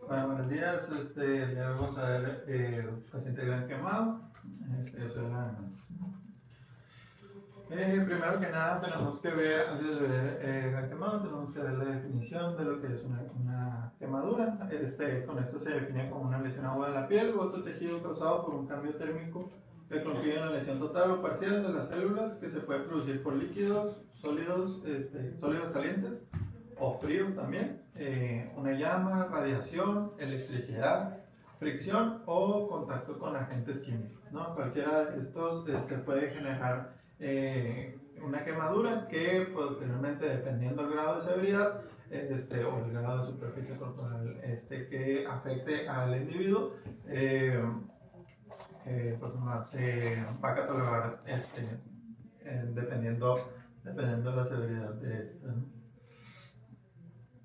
Bueno, buenos días. Ya vamos a ver paciente gran quemado. Yo soy primero que nada tenemos que ver, antes de ver gran quemado, tenemos que ver la definición de lo que es una quemadura. Con esto se define como una lesión aguda de la piel u otro tejido causado por un cambio térmico que constituye una lesión total o parcial de las células que se puede producir por líquidos, sólidos calientes o fríos también, una llama, radiación, electricidad, fricción o contacto con agentes químicos, ¿no? Cualquiera de estos puede generar una quemadura que posteriormente, dependiendo del grado de severidad o el grado de superficie corporal que afecte al individuo, pues más se va a catalogar dependiendo de la severidad de ¿no?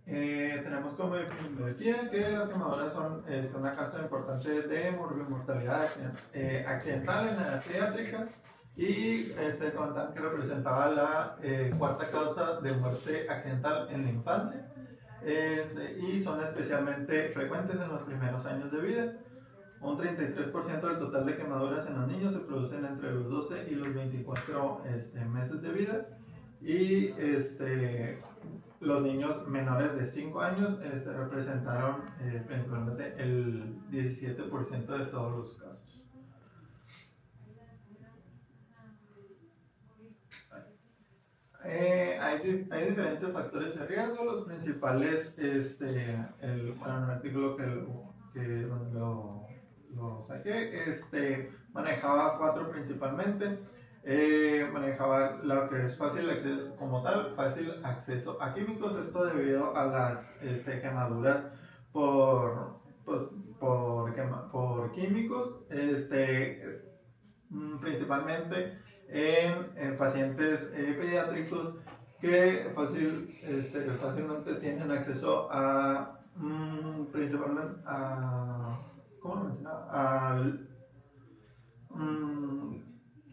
Tenemos como epidemiología que las quemaduras son una causa importante de mortalidad accidental en la edad pediátrica y contan que representaba la cuarta causa de muerte accidental en la infancia y son especialmente frecuentes en los primeros años de vida. Un 33% del total de quemaduras en los niños se producen entre los 12 y los 24 meses de vida y los niños menores de 5 años representaron principalmente el 17% de todos los casos. Hay diferentes factores de riesgo. Los principales, el artículo que lo saqué, manejaba 4 principalmente. Manejaba lo que es fácil acceso, como tal, fácil acceso a químicos. Esto debido a las quemaduras por, pues, por químicos, principalmente en pacientes pediátricos que fácilmente tienen acceso a principalmente a, ¿cómo lo mencionaba? Al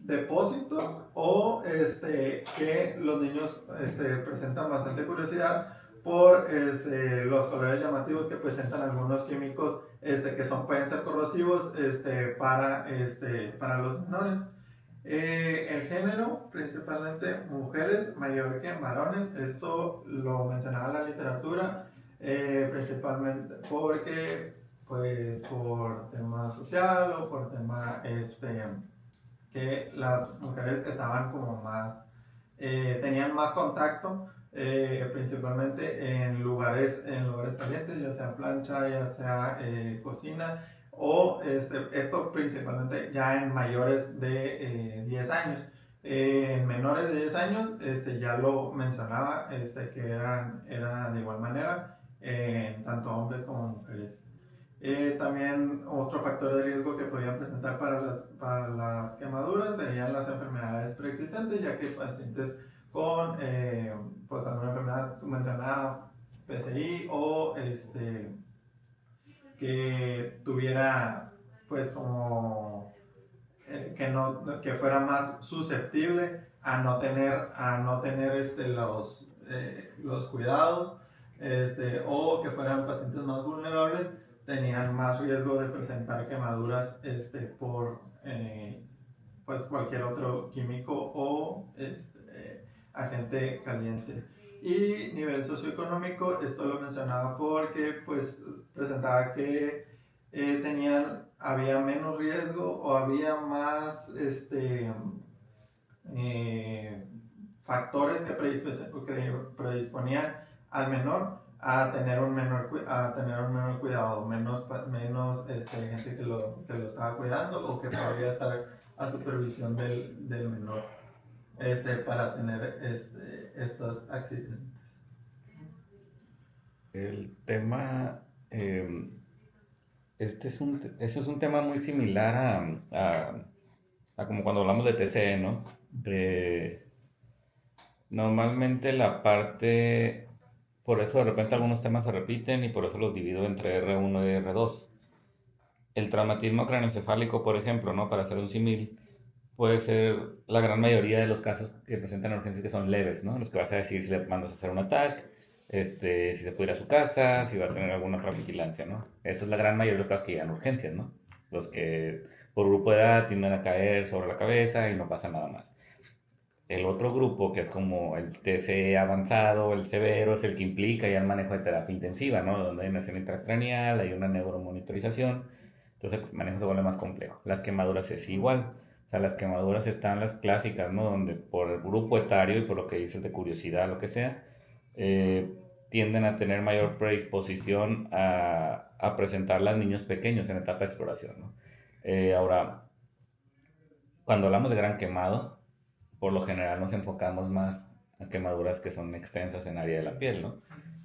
depósitos o que los niños presentan bastante curiosidad por los colores llamativos que presentan algunos químicos que pueden ser corrosivos para los menores. El género, principalmente mujeres mayor que varones, esto lo mencionaba la literatura, principalmente porque pues por tema social o por tema que las mujeres estaban como más, tenían más contacto, principalmente en lugares calientes, ya sea plancha, ya sea cocina, o esto principalmente ya en mayores de 10 años. En menores de 10 años, ya lo mencionaba, que era de igual manera, tanto hombres como mujeres. También otro factor de riesgo que podían presentar para las quemaduras serían las enfermedades preexistentes, ya que pacientes con pues alguna enfermedad mencionada, PCI o que tuviera pues como que fuera más susceptible a no tener los cuidados o que fueran pacientes más vulnerables, tenían más riesgo de presentar quemaduras por pues cualquier otro químico o agente caliente. Y nivel socioeconómico, esto lo mencionaba porque pues presentaba que había menos riesgo o había más factores que predisponían al menor a tener un menor cuidado, menos gente que lo estaba cuidando o que podría estar a supervisión del menor para tener estos accidentes. El tema, eso es un tema muy similar a como cuando hablamos de TCE, ¿no? Normalmente la parte, por eso de repente algunos temas se repiten y por eso los divido entre R1 y R2. El traumatismo craneoencefálico, por ejemplo, ¿no? Para hacer un símil, puede ser la gran mayoría de los casos que presentan urgencias que son leves, ¿no? Los que vas a decir si le mandas a hacer un ataque si se puede ir a su casa, si va a tener alguna otra vigilancia, ¿no? Eso es la gran mayoría de los casos que llegan a urgencias, ¿no? Los que por grupo de edad tienden a caer sobre la cabeza y no pasa nada más. El otro grupo, que es como el TCE avanzado, el severo, es el que implica ya el manejo de terapia intensiva, ¿no? Donde hay una acción intracraneal, hay una neuromonitorización, entonces el manejo se vuelve más complejo. Las quemaduras es igual, o sea, las quemaduras están las clásicas, ¿no? Donde por el grupo etario y por lo que dices de curiosidad, lo que sea, eh, tienden a tener mayor predisposición a presentarlas a niños pequeños en etapa de exploración, ¿no? Ahora, cuando hablamos de gran quemado, por lo general nos enfocamos más a quemaduras que son extensas en área de la piel, ¿no?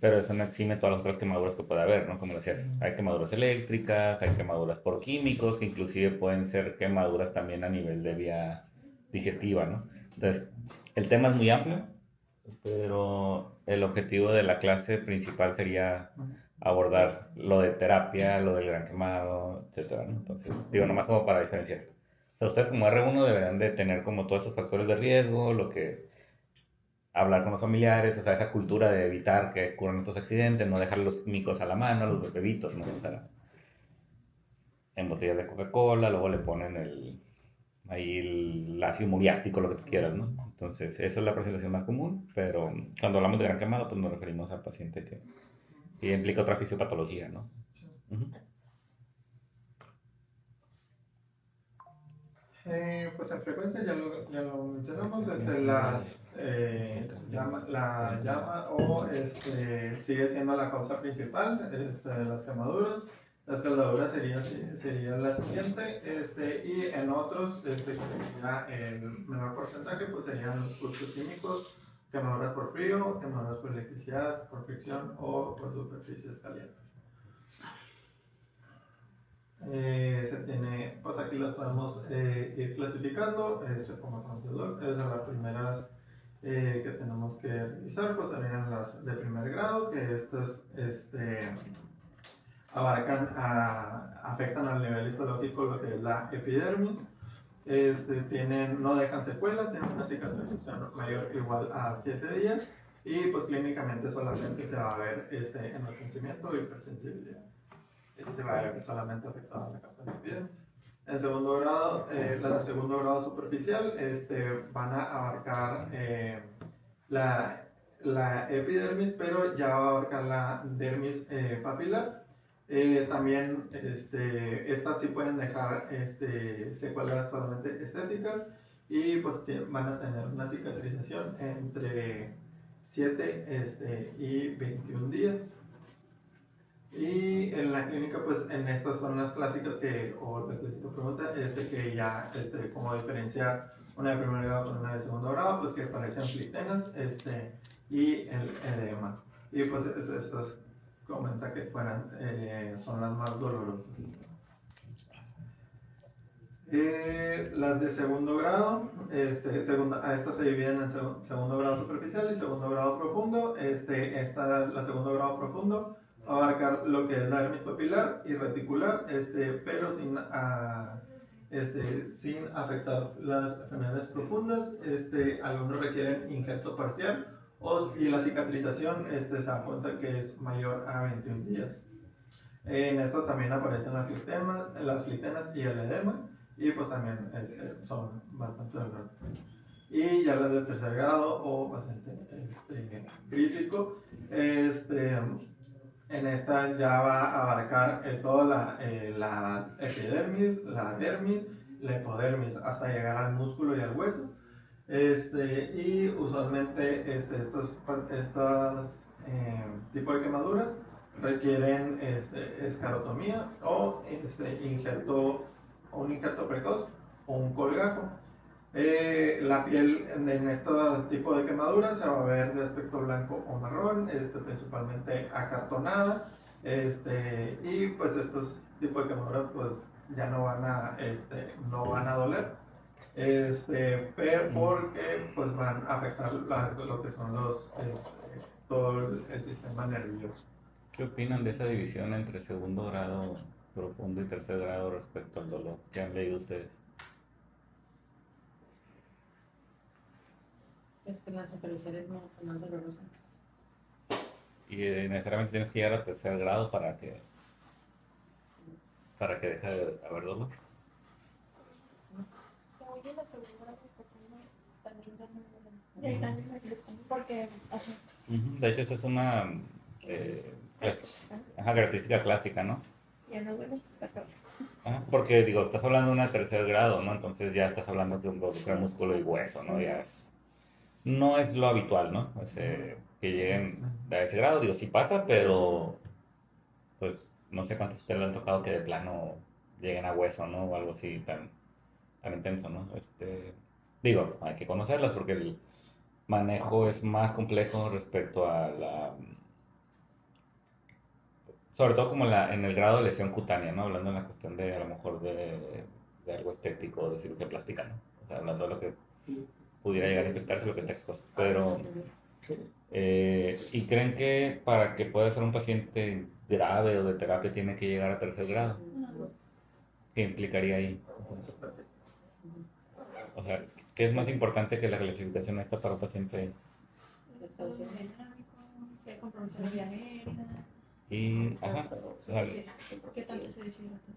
Pero eso no exime todas las otras quemaduras que puede haber, ¿no? Como decías, hay quemaduras eléctricas, hay quemaduras por químicos, que inclusive pueden ser quemaduras también a nivel de vía digestiva, ¿no? Entonces, el tema es muy amplio, pero el objetivo de la clase principal sería abordar lo de terapia, lo del gran quemado, etcétera, ¿no? Entonces, digo, nomás como para diferenciar. O sea, ustedes como R1 deberán de tener como todos esos factores de riesgo, lo que hablar con los familiares, o sea, esa cultura de evitar que ocurran estos accidentes, no dejar los micos a la mano, los bebitos, ¿no? O sea, en botellas de Coca-Cola, luego le ponen ahí el ácido muriático, lo que tú quieras, ¿no? Entonces, eso es la presentación más común, pero cuando hablamos de gran quemado, pues nos referimos al paciente que implica otra fisiopatología, ¿no? Ujú. Pues en frecuencia ya lo mencionamos, la llama o sigue siendo la causa principal de las quemaduras. Las quemaduras sería la siguiente, y en otros, que sería el menor porcentaje, pues serían los cultos químicos, quemaduras por frío, quemaduras por electricidad, por fricción o por superficies calientes. Se tiene, pues aquí las podemos ir clasificando, como conocedor, es de las primeras que tenemos que revisar, pues serían las de primer grado, que estas afectan al nivel histológico lo que es la epidermis, no dejan secuelas, tienen una cicatrización mayor o igual a 7 días y pues clínicamente solamente se va a ver enrojecimiento y hipersensibilidad. Se va a ver solamente afectada la capa de piel. En segundo grado, las de segundo grado superficial van a abarcar la epidermis, pero ya va a abarcar la dermis papilar. También estas sí pueden dejar secuelas solamente estéticas y pues van a tener una cicatrización entre 7 y 21 días. Y en la clínica, pues en estas son las clásicas o la clásica pregunta, que ya, cómo diferenciar una de primer grado con una de segundo grado, pues que parecen flictenas, y el edema. Y pues estas comenta que son las más dolorosas. Las de segundo grado, estas se dividen en segundo grado superficial y segundo grado profundo. La segundo grado profundo va a abarcar lo que es la dermis papilar y reticular, pero sin afectar las enfermedades profundas. Algunos requieren injerto parcial y la cicatrización se da cuenta que es mayor a 21 días. En estas también aparecen las flictenas y el edema, y pues también son bastante dolorosas. Y ya las de tercer grado o paciente crítico, en estas ya va a abarcar toda la epidermis, la dermis, la hipodermis, hasta llegar al músculo y al hueso. Y usualmente estos tipos de quemaduras requieren escarotomía o un injerto precoz o un colgajo. La piel en estos tipos de quemaduras se va a ver de aspecto blanco o marrón, principalmente acartonada, y pues estos tipos de quemaduras pues ya no van a doler, pero porque pues van a afectar lo que son todo el sistema nervioso. ¿Qué opinan de esa división entre segundo grado profundo y tercer grado respecto al dolor? ¿Qué han leído ustedes? Es que la superficial es más dolorosa. Y necesariamente tienes que llegar a tercer grado para que deje de haber dolor. Oye, la segunda también ya no porque De hecho, esa es una característica clásica, ¿no? ya no duele. Porque digo, estás hablando de una tercer grado, ¿no? Entonces ya estás hablando de involucra músculo y hueso, ¿no? No es lo habitual, ¿no? Que lleguen a ese grado, digo, sí pasa, pero pues no sé cuántos ustedes le han tocado que de plano lleguen a hueso, ¿no? O algo así tan intenso, ¿no? Digo, hay que conocerlas porque el manejo es más complejo respecto a sobre todo como en el grado de lesión cutánea, ¿no? Hablando en la cuestión de a lo mejor de algo estético o de cirugía plástica, ¿no? O sea, hablando de lo que pudiera llegar a infectarse, lo que está expuesto. Pero, ¿y creen que para que pueda ser un paciente grave o de terapia tiene que llegar a tercer grado? No. ¿Qué implicaría ahí? O sea, ¿qué es más importante que la clasificación esta para un paciente? El estado dinámico, si hay compromiso de aérea. Y, ajá, o sea, ¿Qué tanto se deshidrata?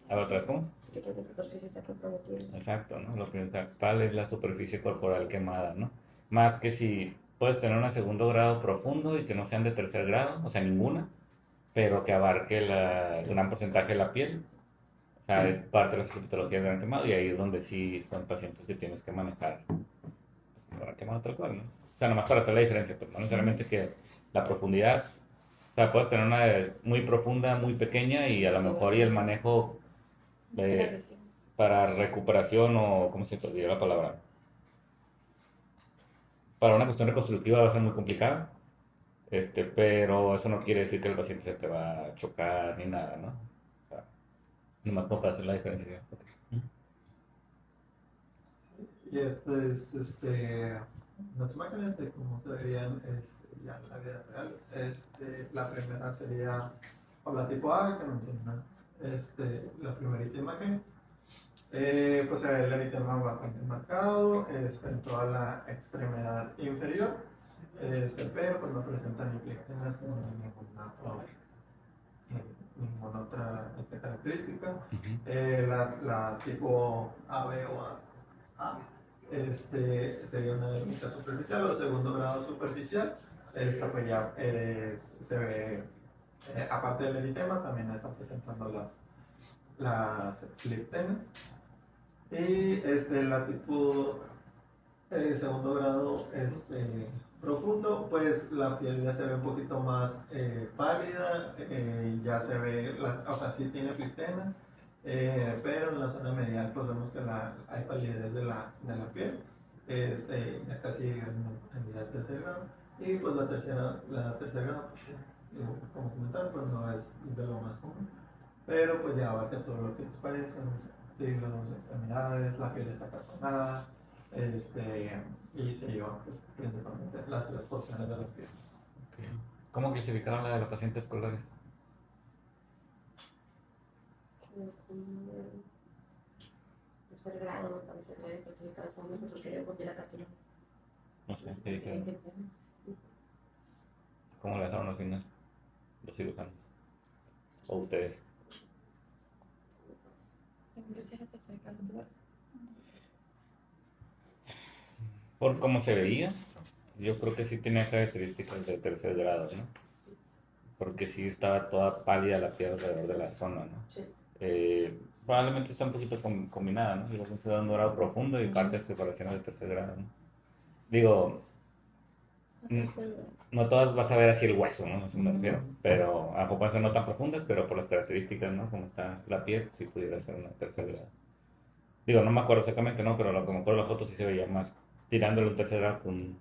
a la otra vez, ¿cómo? ¿Qué tanta superficie se ha comprometido? Exacto, ¿no? Lo principal es la superficie corporal quemada, ¿no? Más que si puedes tener una segundo grado profundo y que no sean de tercer grado, o sea, ninguna, pero que abarque el gran porcentaje de la piel. O sea, es parte de la sintomatología del gran quemado y ahí es donde sí son pacientes que tienes que manejar el gran quemado tal cual, ¿no? O sea, nomás para hacer la diferencia, pero no necesariamente que la profundidad, o sea, puedes tener una muy profunda, muy pequeña y a lo mejor y el manejo de, para recuperación o, ¿cómo se olvidó la palabra? Para una cuestión reconstructiva va a ser muy complicado, pero eso no quiere decir que el paciente se te va a chocar ni nada, ¿no? O sea, nomás como para hacer la diferencia. Y esto es, las imágenes de cómo se verían ya en la vida real. La primera sería, o la tipo A que menciona, la primerita imagen. Pues se ve el eritema bastante marcado, en toda la extremidad inferior, pero pues no presenta ni plectinas ni ninguna otra característica. La tipo AB o A, sería una dermita superficial o segundo grado superficial. Esta pues ya se ve, aparte del eritema, también están presentando las plectenas. Y la tipo segundo grado profundo, pues la piel ya se ve un poquito más pálida, ya se ve, o sea, sí tiene plictenas, pero en la zona medial pues vemos que hay palidez de la piel, ya casi en el tercer grado, y pues la tercera grado, pues, como comentar, pues no es de lo más común, pero pues ya abarca todo lo que es de las extremidades, la piel está cartonada, y se llevan pues, principalmente las tres porciones de la piel. Okay. ¿Cómo clasificaron la de los pacientes escolares? Tercer grado, me parece que había clasificado solamente porque yo copié la cartulina. No sé, ¿qué dijeron? ¿Cómo le dejaron al final? Los cirujanos. ¿O ustedes? Por cómo se veía, yo creo que sí tenía características de tercer grado, ¿no? Porque sí estaba toda pálida la piel alrededor de la zona, ¿no? Sí. Probablemente está un poquito combinada, ¿no? Yo considero un grado profundo y partes de separación de tercer grado, ¿no? Digo, no todas vas a ver así el hueso, ¿no? A eso me refiero. Pero a poco no tan profundas, pero por las características, ¿no? Como está la piel, sí pudiera ser una tercer grado. Digo, no me acuerdo exactamente, ¿no? Pero lo que me acuerdo de la foto sí se veía más tirándole un tercer grado que un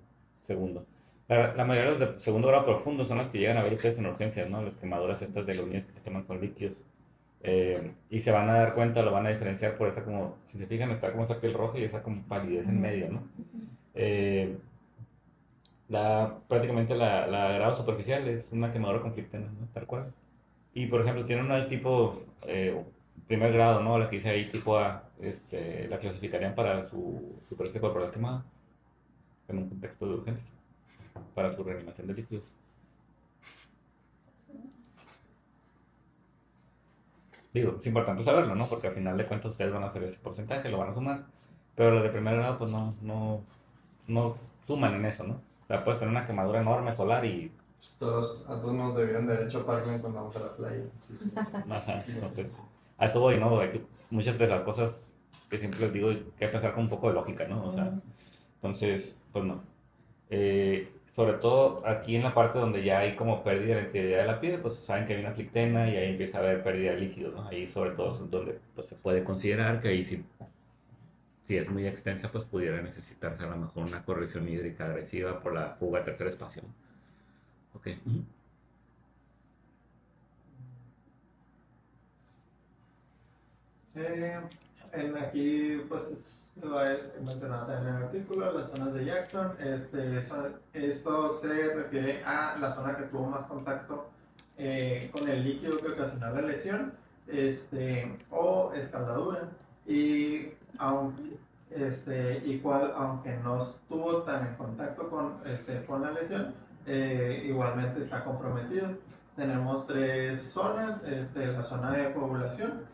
segundo. La mayoría de los de segundo grado profundo son las que llegan a ver ustedes en urgencias, ¿no? Las quemaduras estas de los niños que se queman con líquidos. Y se van a dar cuenta, lo van a diferenciar por esa como, si se fijan, está como esa piel roja y esa como palidez en medio, ¿no? Prácticamente la grado superficial es una quemadura con plictenas, ¿no? Tal cual. Y por ejemplo, tiene una tipo primer grado, ¿no? La que dice ahí tipo A, la clasificarían para su superficie corporal quemada en un contexto de urgencias, para su reanimación de líquidos. digo, es importante saberlo, ¿no? Porque al final de cuentas ustedes van a hacer ese porcentaje, lo van a sumar. Pero los de primer grado, pues no suman en eso, ¿no? O sea, puedes tener una quemadura enorme solar y... Pues a todos nos debieron de haber hecho Parkland cuando vamos a la playa. Ajá, entonces, a eso voy, ¿no? Hay que, muchas de las cosas que siempre les digo, hay que pensar con un poco de lógica, ¿no? O sea, entonces, pues no. Sobre todo aquí en la parte donde ya hay como pérdida de la integridad de la piel, pues saben que hay una plictena y ahí empieza a haber pérdida de líquido, ¿no? Ahí sobre todo es donde pues, se puede considerar que ahí sí, si es muy extensa, pues pudiera necesitarse a lo mejor una corrección hídrica agresiva por la fuga a tercer espacio. Ok. Aquí, pues, lo he mencionado en el artículo, las zonas de Jackson. Esto se refiere a la zona que tuvo más contacto con el líquido que ocasionó la lesión o escaldadura. Y aunque, aunque no estuvo tan en contacto con la lesión, igualmente está comprometido. Tenemos tres zonas: la zona de coagulación,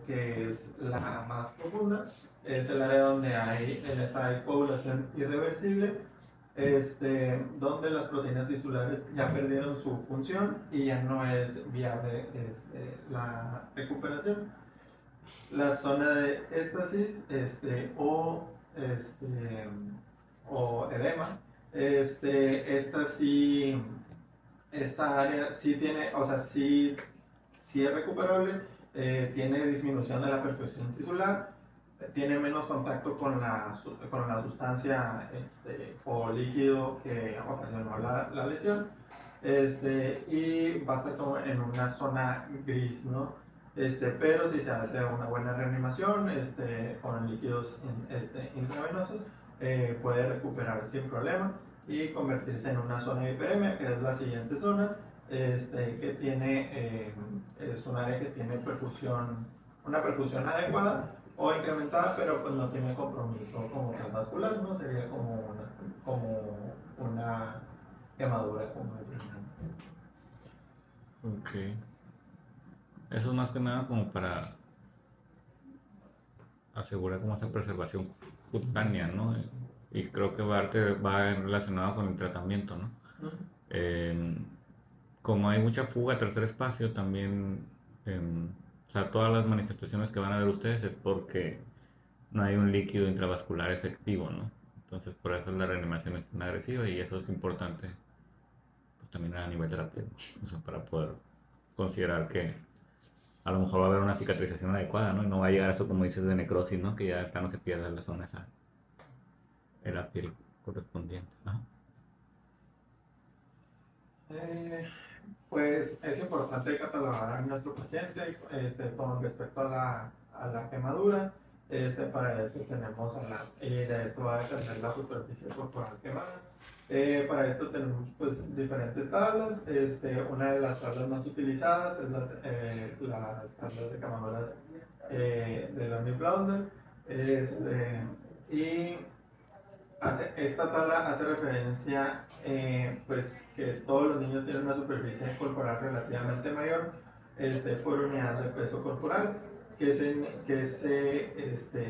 que es la más profunda, es el área donde hay esta coagulación irreversible, donde las proteínas tisulares ya perdieron su función y ya no es viable la recuperación. La zona de éstasis o edema, esta área sí tiene, o sea, sí es recuperable, tiene disminución de la perfusión tisular, tiene menos contacto con la sustancia o líquido que ocasionó la lesión, y va a estar como en una zona gris, ¿no? Pero si se hace una buena reanimación con líquidos intravenosos, puede recuperar sin problema y convertirse en una zona de hiperemia, que es la siguiente zona, que tiene, es un área que tiene una perfusión adecuada o incrementada, pero pues no tiene compromiso como tal vascular, ¿no? Sería como una quemadura como el Ok. Eso es más que nada como para asegurar como esa preservación cutánea, ¿no? Y creo que va relacionado con el tratamiento, ¿no? Como hay mucha fuga a tercer espacio, también, o sea, todas las manifestaciones que van a ver ustedes es porque no hay un líquido intravascular efectivo, ¿no? Entonces, por eso la reanimación es tan agresiva y eso es importante, pues también a nivel terapéutico, o sea, para poder considerar que a lo mejor va a haber una cicatrización adecuada, ¿no? Y no va a llegar a eso, como dices, de necrosis, ¿no? Que ya acá no se pierda la zona esa, en la piel correspondiente, ¿no? Pues es importante catalogar a nuestro paciente con respecto a la quemadura. Para eso tenemos y de esto va a depender la superficie corporal quemada. Para esto tenemos pues diferentes tablas. Una de las tablas más utilizadas es las tablas de quemaduras de Lonnie Blonder. Y esta tabla hace referencia, pues, que todos los niños tienen una superficie corporal relativamente mayor por unidad de peso corporal. ¿Qué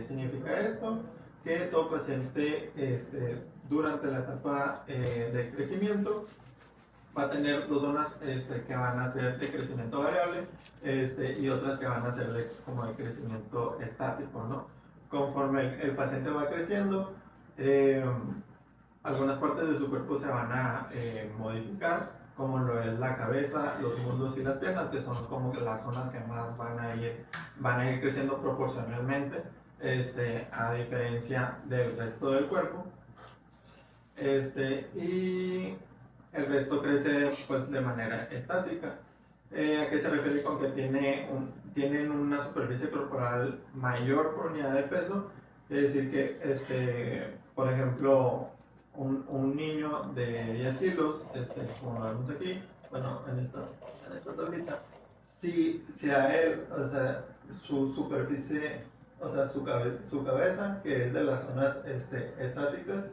significa esto? Que todo paciente durante la etapa de crecimiento va a tener dos zonas que van a ser de crecimiento variable y otras que van a ser como de crecimiento estático, ¿no? Conforme el paciente va creciendo, algunas partes de su cuerpo se van a modificar, como lo es la cabeza, los muslos y las piernas, que son como las zonas que más van a ir creciendo proporcionalmente, a diferencia del resto del cuerpo. Y el resto crece pues de manera estática. ¿A qué se refiere con que tienen una superficie corporal mayor por unidad de peso? Es decir que, por ejemplo, un niño de 10 kilos, como lo vemos aquí, bueno, en esta tablita, si a él, o sea, su superficie, o sea, su cabeza, que es de las zonas estáticas,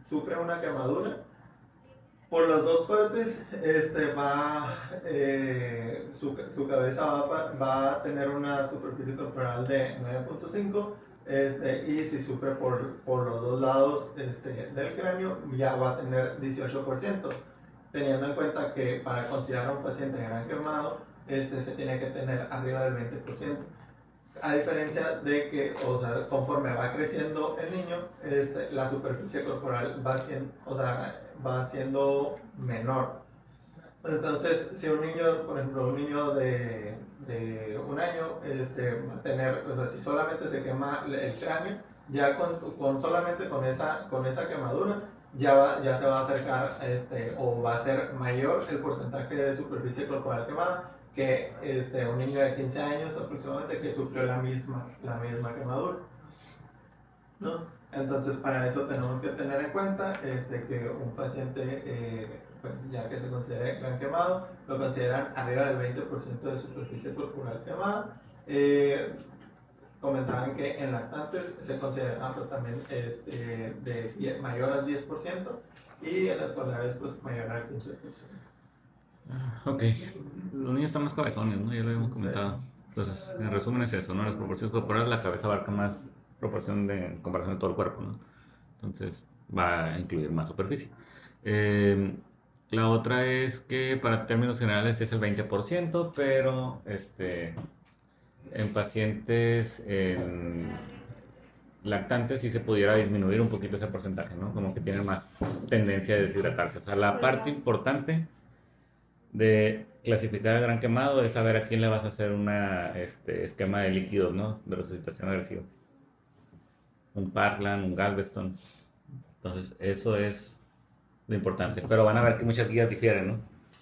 sufre una quemadura, por las dos partes su cabeza va a tener una superficie corporal de 9.5 y si sufre por los dos lados del cráneo ya va a tener 18%, teniendo en cuenta que para considerar a un paciente gran quemado se tiene que tener arriba del 20%. A diferencia de que, o sea, conforme va creciendo el niño, la superficie corporal va siendo menor. Entonces, si un niño, por ejemplo, un niño de 1 año, va a tener, o sea, si solamente se quema el cráneo, ya solamente con esa quemadura, ya se va a acercar, o va a ser mayor el porcentaje de superficie corporal quemada que un niño de 15 años aproximadamente que sufrió la misma quemadura, ¿no? Entonces, para eso tenemos que tener en cuenta que un paciente, pues ya que se considere gran quemado, lo consideran arriba del 20% de superficie corporal quemada. Comentaban que en lactantes se consideraban pues también mayor al 10% y en escolares pues mayor al 15%. Ok, los niños están más cabezones, ¿no? Ya lo habíamos comentado. Entonces, en resumen es eso, ¿no? Las proporciones corporales, la cabeza abarca más proporción en comparación de todo el cuerpo, ¿no? Entonces, va a incluir más superficie. La otra es que para términos generales es el 20%, pero en pacientes lactantes sí se pudiera disminuir un poquito ese porcentaje, ¿no? Como que tienen más tendencia a deshidratarse. O sea, la parte importante de clasificar el gran quemado es saber a quién le vas a hacer una esquema de líquidos, ¿no? De resucitación agresiva. Un Parkland, un Galveston. Entonces, eso es lo importante. Pero van a ver que muchas guías difieren, ¿no?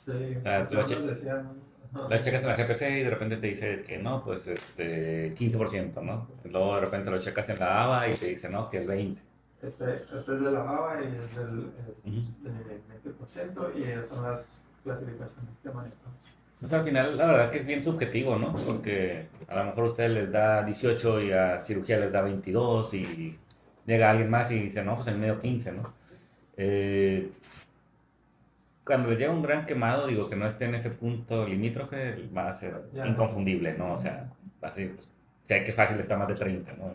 Sí, Tú la checas en la GPC y de repente te dice que no, pues 15%, ¿no? Y luego de repente lo checas en la ABA y te dice, no, que el 20%. Este es de la baba y es del 20% y esas son las clasificaciones que manejamos. Pues al final la verdad que es bien subjetivo, ¿no? Porque a lo mejor a ustedes les da 18 y a cirugía les da 22 y llega alguien más y dice, no, pues en medio 15, ¿no? Cuando les llega un gran quemado, digo que no esté en ese punto limítrofe, va a ser inconfundible, ¿no? O sea, así, pues, sé que fácil está más de 30, ¿no?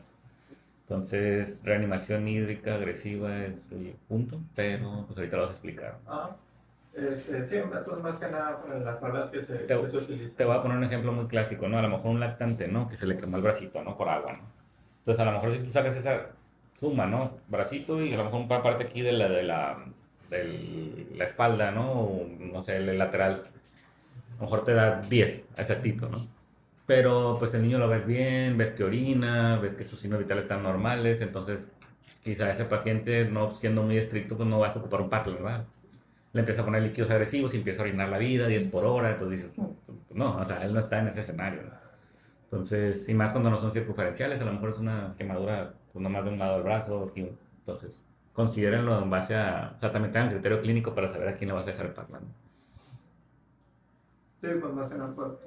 Entonces, reanimación hídrica agresiva es el punto, pero pues ahorita lo vas a explicar. Sí, esto es más que nada para las tablas que se utilizan. Te voy a poner un ejemplo muy clásico, ¿no? A lo mejor un lactante, ¿no? Que se le quemó el bracito, ¿no? Por agua, ¿no? Entonces, a lo mejor si tú sacas esa suma, ¿no? Bracito y a lo mejor una parte aquí de la espalda, ¿no? O, no sé, el lateral. A lo mejor te da 10 a ese tito, ¿no? Pero pues el niño lo ves bien, ves que orina, ves que sus signos vitales están normales, entonces quizá ese paciente, no siendo muy estricto, pues no vas a ocupar un Parkland, ¿verdad? Le empieza a poner líquidos agresivos y empieza a orinar la vida, 10 por hora, entonces dices, no, o sea, él no está en ese escenario, ¿no? Entonces, y más cuando no son circunferenciales, a lo mejor es una quemadura, pues nomás de un lado del brazo, entonces, considérenlo en base a, o sea, también tengan criterio clínico para saber a quién le vas a dejar el Parkland. Sí, pues más que nada, por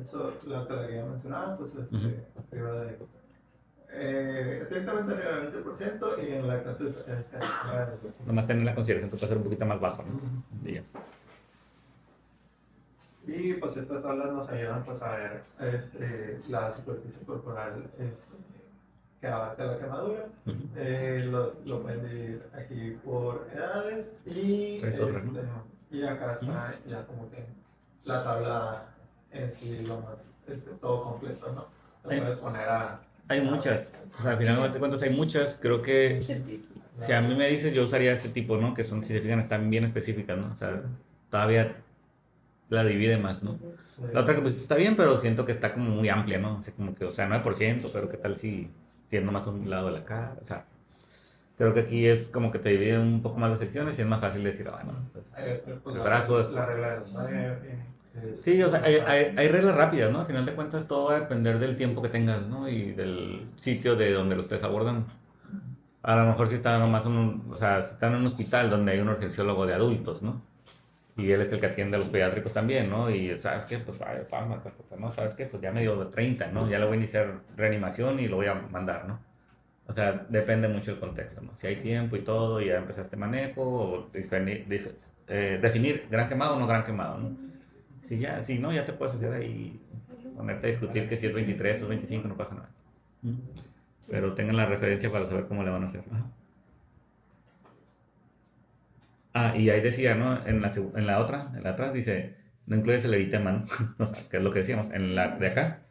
eso la que le había mencionado, pues arriba de, estrictamente arriba del 20% y en lactantes Nomás tener la consideración que puede ser un poquito más bajo, ¿no? Y ya. Y pues estas tablas nos ayudan pues a ver la superficie corporal que abarca la quemadura. Lo pueden dividir aquí por edades y, y acá está ya como que la tabla en sí lo más todo completo, ¿no? Lo puedes poner hay muchas, o sea, al final de cuentas hay muchas, creo que si a mí me dices yo usaría este tipo, ¿no? Que son, si se fijan, están bien específicas, ¿no? O sea, todavía la divide más, ¿no? Sí. La otra que pues está bien, pero siento que está como muy amplia, ¿no? O sea, como que, o sea, 9%, pero qué tal si siendo más un lado de la cara, o sea, creo que aquí es como que te divide un poco más las secciones y es más fácil decir, bueno, pues, pues el brazo es... la regla de los 9. Sí, o sea, hay reglas rápidas, ¿no? Al final de cuentas todo va a depender del tiempo que tengas, ¿no? Y del sitio de donde lo estés abordando. A lo mejor si están nomás o sea, si están en un hospital donde hay un urgenciólogo de adultos, ¿no? Y él es el que atiende a los pediátricos también, ¿no? Y ¿sabes qué? Pues vaya, no, ¿sabes qué? Pues ya medio de 30, ¿no? Ya le voy a iniciar reanimación y lo voy a mandar, ¿no? O sea, depende mucho del contexto, ¿no? Si hay tiempo y todo, y ya empezaste manejo, o definir gran quemado o no gran quemado, ¿no? Si no, ya te puedes hacer ahí, ponerte a discutir que si es 23 o 25, no pasa nada. Pero tengan la referencia para saber cómo le van a hacer. Y ahí decía, ¿no? En la otra, en la atrás dice, no incluyes el eritema, ¿no? O sea, que es lo que decíamos. En la de acá,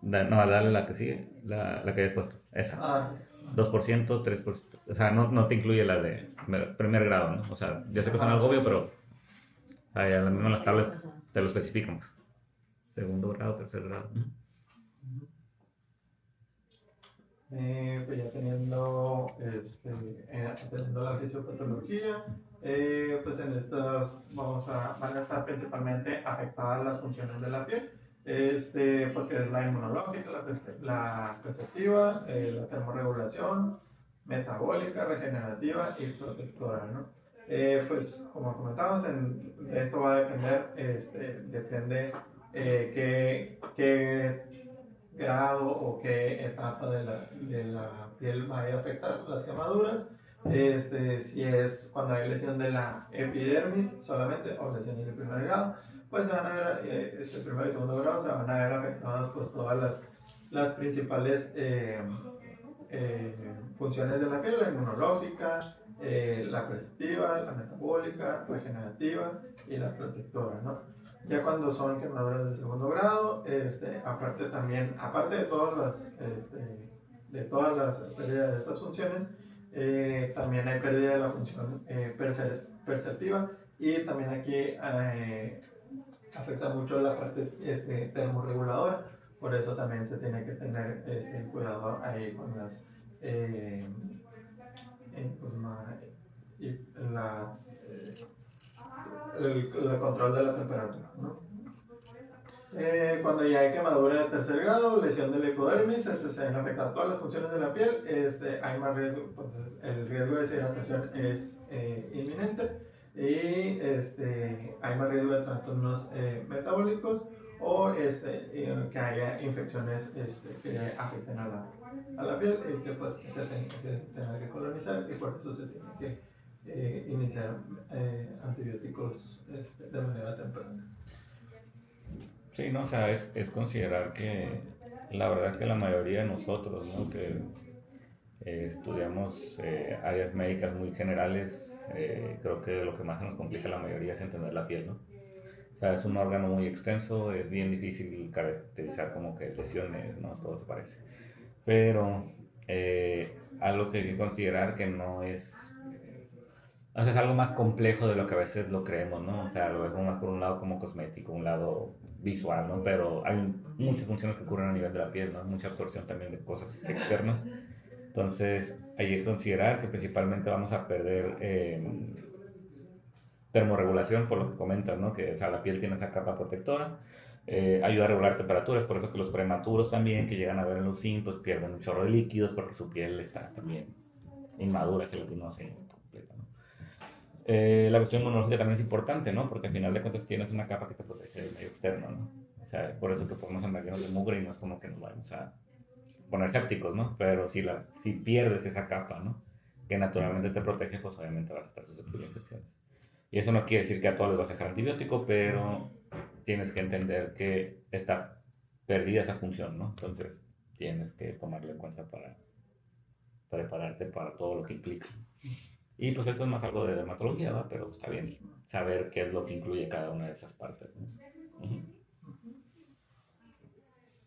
no, dale la que sigue, la que hayas puesto, esa. 2%, 3%. O sea, no te incluye la de primer grado, ¿no? O sea, yo sé que suena algo obvio, pero ahí a la misma en las tablas te lo especificamos. Segundo grado, tercer grado. Pues ya teniendo la fisiopatología, pues en estas van a estar principalmente afectadas las funciones de la piel, pues que es la inmunológica, la perceptiva, la termorregulación, metabólica, regenerativa y protectora, ¿no? Pues como comentamos, de esto va a depender, depende qué grado o qué etapa de la piel va a afectar las quemaduras. Si es cuando hay lesión de la epidermis solamente o lesiones de primer grado, pues se van a ver, primer y segundo grado se van a ver afectadas pues todas las principales funciones de la piel, la inmunológica, la perceptiva, la metabólica, regenerativa y la protectora, ¿no? Ya cuando son quemaduras de segundo grado, aparte de todas las pérdidas de estas funciones, también hay pérdida de la función perceptiva, y también aquí afecta mucho la parte termorreguladora. Por eso también se tiene que tener cuidado ahí con las pues, el control de la temperatura, ¿no? Cuando ya hay quemadura de tercer grado, lesión del epidermis, se ven afectadas todas las funciones de la piel, hay más riesgo, entonces el riesgo de deshidratación es inminente, y hay más riesgo de trastornos metabólicos, o que haya infecciones que afecten a la piel, y que pues se tenga que colonizar, y por eso se tiene que iniciar antibióticos de manera temprana. Sí, no, o sea, es considerar que la verdad que la mayoría de nosotros, ¿no? Que estudiamos áreas médicas muy generales, creo que lo que más se nos complica a la mayoría es entender la piel, ¿no? O sea, es un órgano muy extenso, es bien difícil caracterizar como que lesiones, ¿no? Todo se parece. Pero algo que hay que considerar que no es... O sea, es algo más complejo de lo que a veces lo creemos, ¿no? O sea, lo vemos más por un lado como cosmético, un lado visual, ¿no? Pero hay muchas funciones que ocurren a nivel de la piel, ¿no? Mucha absorción también de cosas externas. Entonces, hay que considerar que principalmente vamos a perder termorregulación, por lo que comentas, ¿no? Que, o sea, la piel tiene esa capa protectora, ayuda a regular temperaturas, por eso que los prematuros también, que llegan a ver en los sim, pues pierden un chorro de líquidos porque su piel está también inmadura, gelatinosa y incompleta, ¿no? La cuestión inmunológica también es importante, ¿no? Porque al final de cuentas tienes una capa que te protege del medio externo, ¿no? O sea, es por eso que podemos andarnos de mugre y no es como que nos vamos a poner sépticos, ¿no? Pero si pierdes esa capa, ¿no? Que naturalmente te protege, pues obviamente vas a estar susceptible a infecciones. Y eso no quiere decir que a todos les vas a dejar antibiótico, pero tienes que entender que está perdida esa función, ¿no? Entonces tienes que tomarlo en cuenta para prepararte para todo lo que implica. Y pues esto es más algo de dermatología, ¿va? Pero está bien saber qué es lo que incluye cada una de esas partes, ¿no?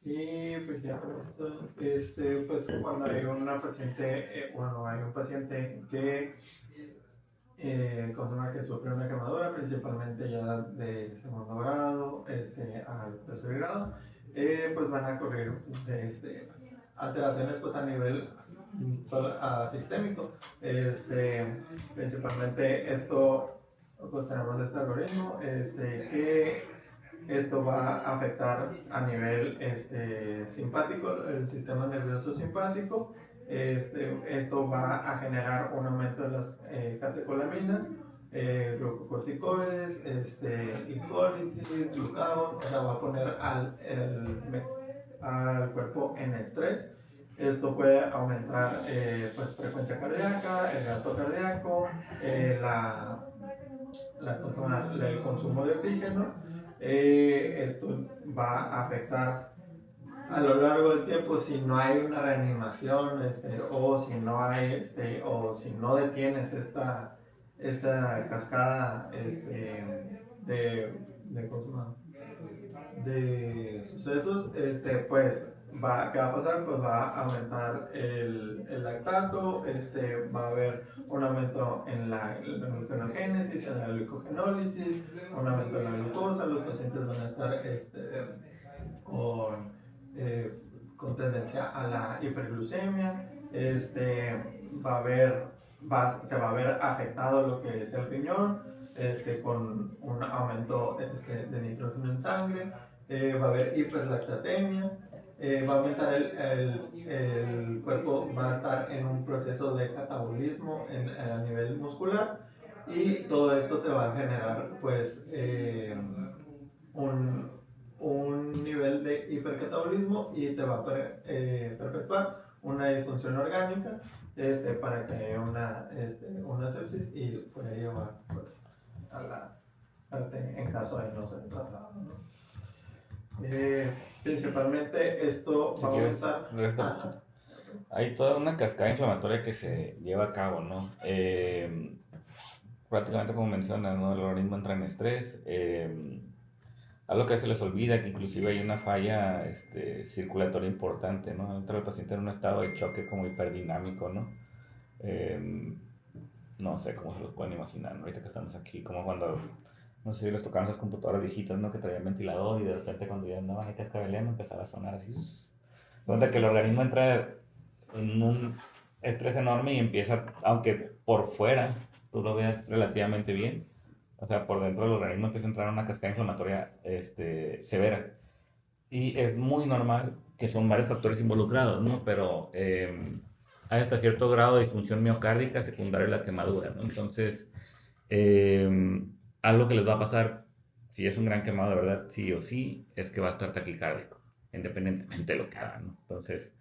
Y pues ya con esto, pues cuando hay una paciente, hay un paciente que que sufre una quemadura, principalmente ya de segundo grado al tercer grado, pues van a ocurrir alteraciones pues a nivel sistémico. Principalmente esto, pues tenemos este algoritmo, que esto va a afectar a nivel simpático, el sistema nervioso simpático. Esto va a generar un aumento de las catecolaminas, glucocorticoides, glicólisis, glucagón, o sea, va a poner al cuerpo en estrés. Esto puede aumentar pues, frecuencia cardíaca, el gasto cardíaco, el consumo de oxígeno, esto va a afectar a lo largo del tiempo si no hay una reanimación, o si no hay, o si no detienes esta cascada, ¿cómo se llama? De sucesos, pues ¿qué va a pasar? Pues va a aumentar el lactato, va a haber un aumento en la gluconogénesis, en la glucogenólisis, un aumento en la glucosa, los pacientes van a estar con, eh, con tendencia a la hiperglucemia, se va a ver afectado lo que es el riñón, con un aumento de nitrógeno en sangre, va a haber hiperlactatemia, va a aumentar el cuerpo, va a estar en un proceso de catabolismo a nivel muscular, y todo esto te va a generar pues un nivel de hipercatabolismo, y te va a perpetuar una disfunción orgánica, para que haya una sepsis, y puede llevar pues a la muerte en caso de no ser tratado, ¿no? Principalmente esto Si va a quieres, aumentar. resta poquito. Hay toda una cascada inflamatoria que se lleva a cabo, ¿no? Prácticamente como mencionas, ¿no? El organismo entra en estrés. Algo que se les olvida, que inclusive hay una falla circulatoria importante, ¿no? Entra el paciente en un estado de choque como hiperdinámico, ¿no? Eh, no sé cómo se los pueden imaginar, ¿no? Ahorita que estamos aquí, como cuando, no sé si les tocaban esas computadoras viejitas, ¿no? Que traían ventilador y de repente cuando ya andaban ahí cascabeleando empezaba a sonar así. Donde que el organismo entra en un estrés enorme y empieza, aunque por fuera tú lo veas relativamente bien, o sea, por dentro del organismo empieza a entrar una cascada inflamatoria severa. Y es muy normal que son varios factores involucrados, ¿no? Pero hay hasta cierto grado de disfunción miocárdica secundaria a la quemadura, ¿no? Entonces, algo que les va a pasar, si es un gran quemado de verdad, sí o sí, es que va a estar taquicárdico, independientemente de lo que hagan, ¿no? Entonces,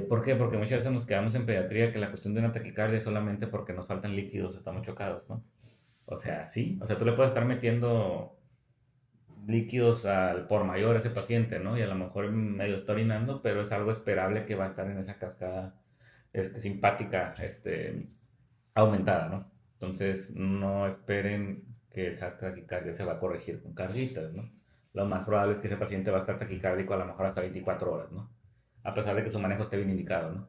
¿por qué? Porque muchas veces nos quedamos en pediatría que la cuestión de una taquicardia es solamente porque nos faltan líquidos, estamos chocados, ¿no? O sea, sí, o sea, tú le puedes estar metiendo líquidos al por mayor a ese paciente, ¿no? Y a lo mejor medio está orinando, pero es algo esperable que va a estar en esa cascada simpática, aumentada, ¿no? Entonces, no esperen que esa taquicardia se va a corregir con carditas, ¿no? Lo más probable es que ese paciente va a estar taquicárdico a lo mejor hasta 24 horas, ¿no? A pesar de que su manejo esté bien indicado, ¿no?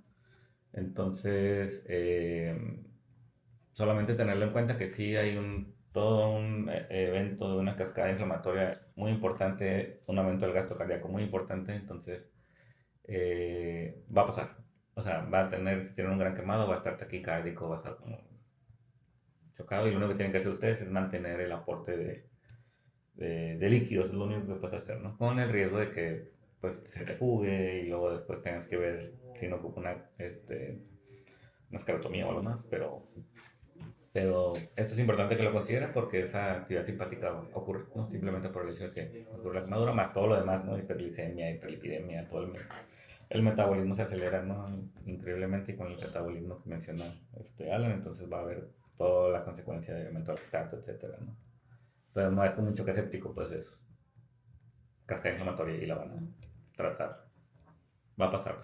Entonces, solamente tenerlo en cuenta que sí hay todo un evento de una cascada inflamatoria muy importante, un aumento del gasto cardíaco muy importante, entonces va a pasar. O sea, va a tener, si tiene un gran quemado, va a estar taquicárdico, va a estar como chocado, y lo único que tienen que hacer ustedes es mantener el aporte de líquidos, es lo único que puedes hacer, ¿no? Con el riesgo de que pues se te fugue y luego después tengas que ver si no ocupa una esclerotomía o algo más, pero esto es importante que lo consideren porque esa actividad simpática ocurre, ¿no? Simplemente por el hecho de que ocurre la quemadura, más todo lo demás, ¿no? Hiperglicemia, hiperlipidemia, todo el metabolismo se acelera, ¿no? Increíblemente, y con el metabolismo que menciona Alan, entonces va a haber toda la consecuencia de aumento del lactato, etcétera, ¿no? Pero no es como un choque séptico, pues es cascada inflamatoria y la van a tratar. Va a pasar.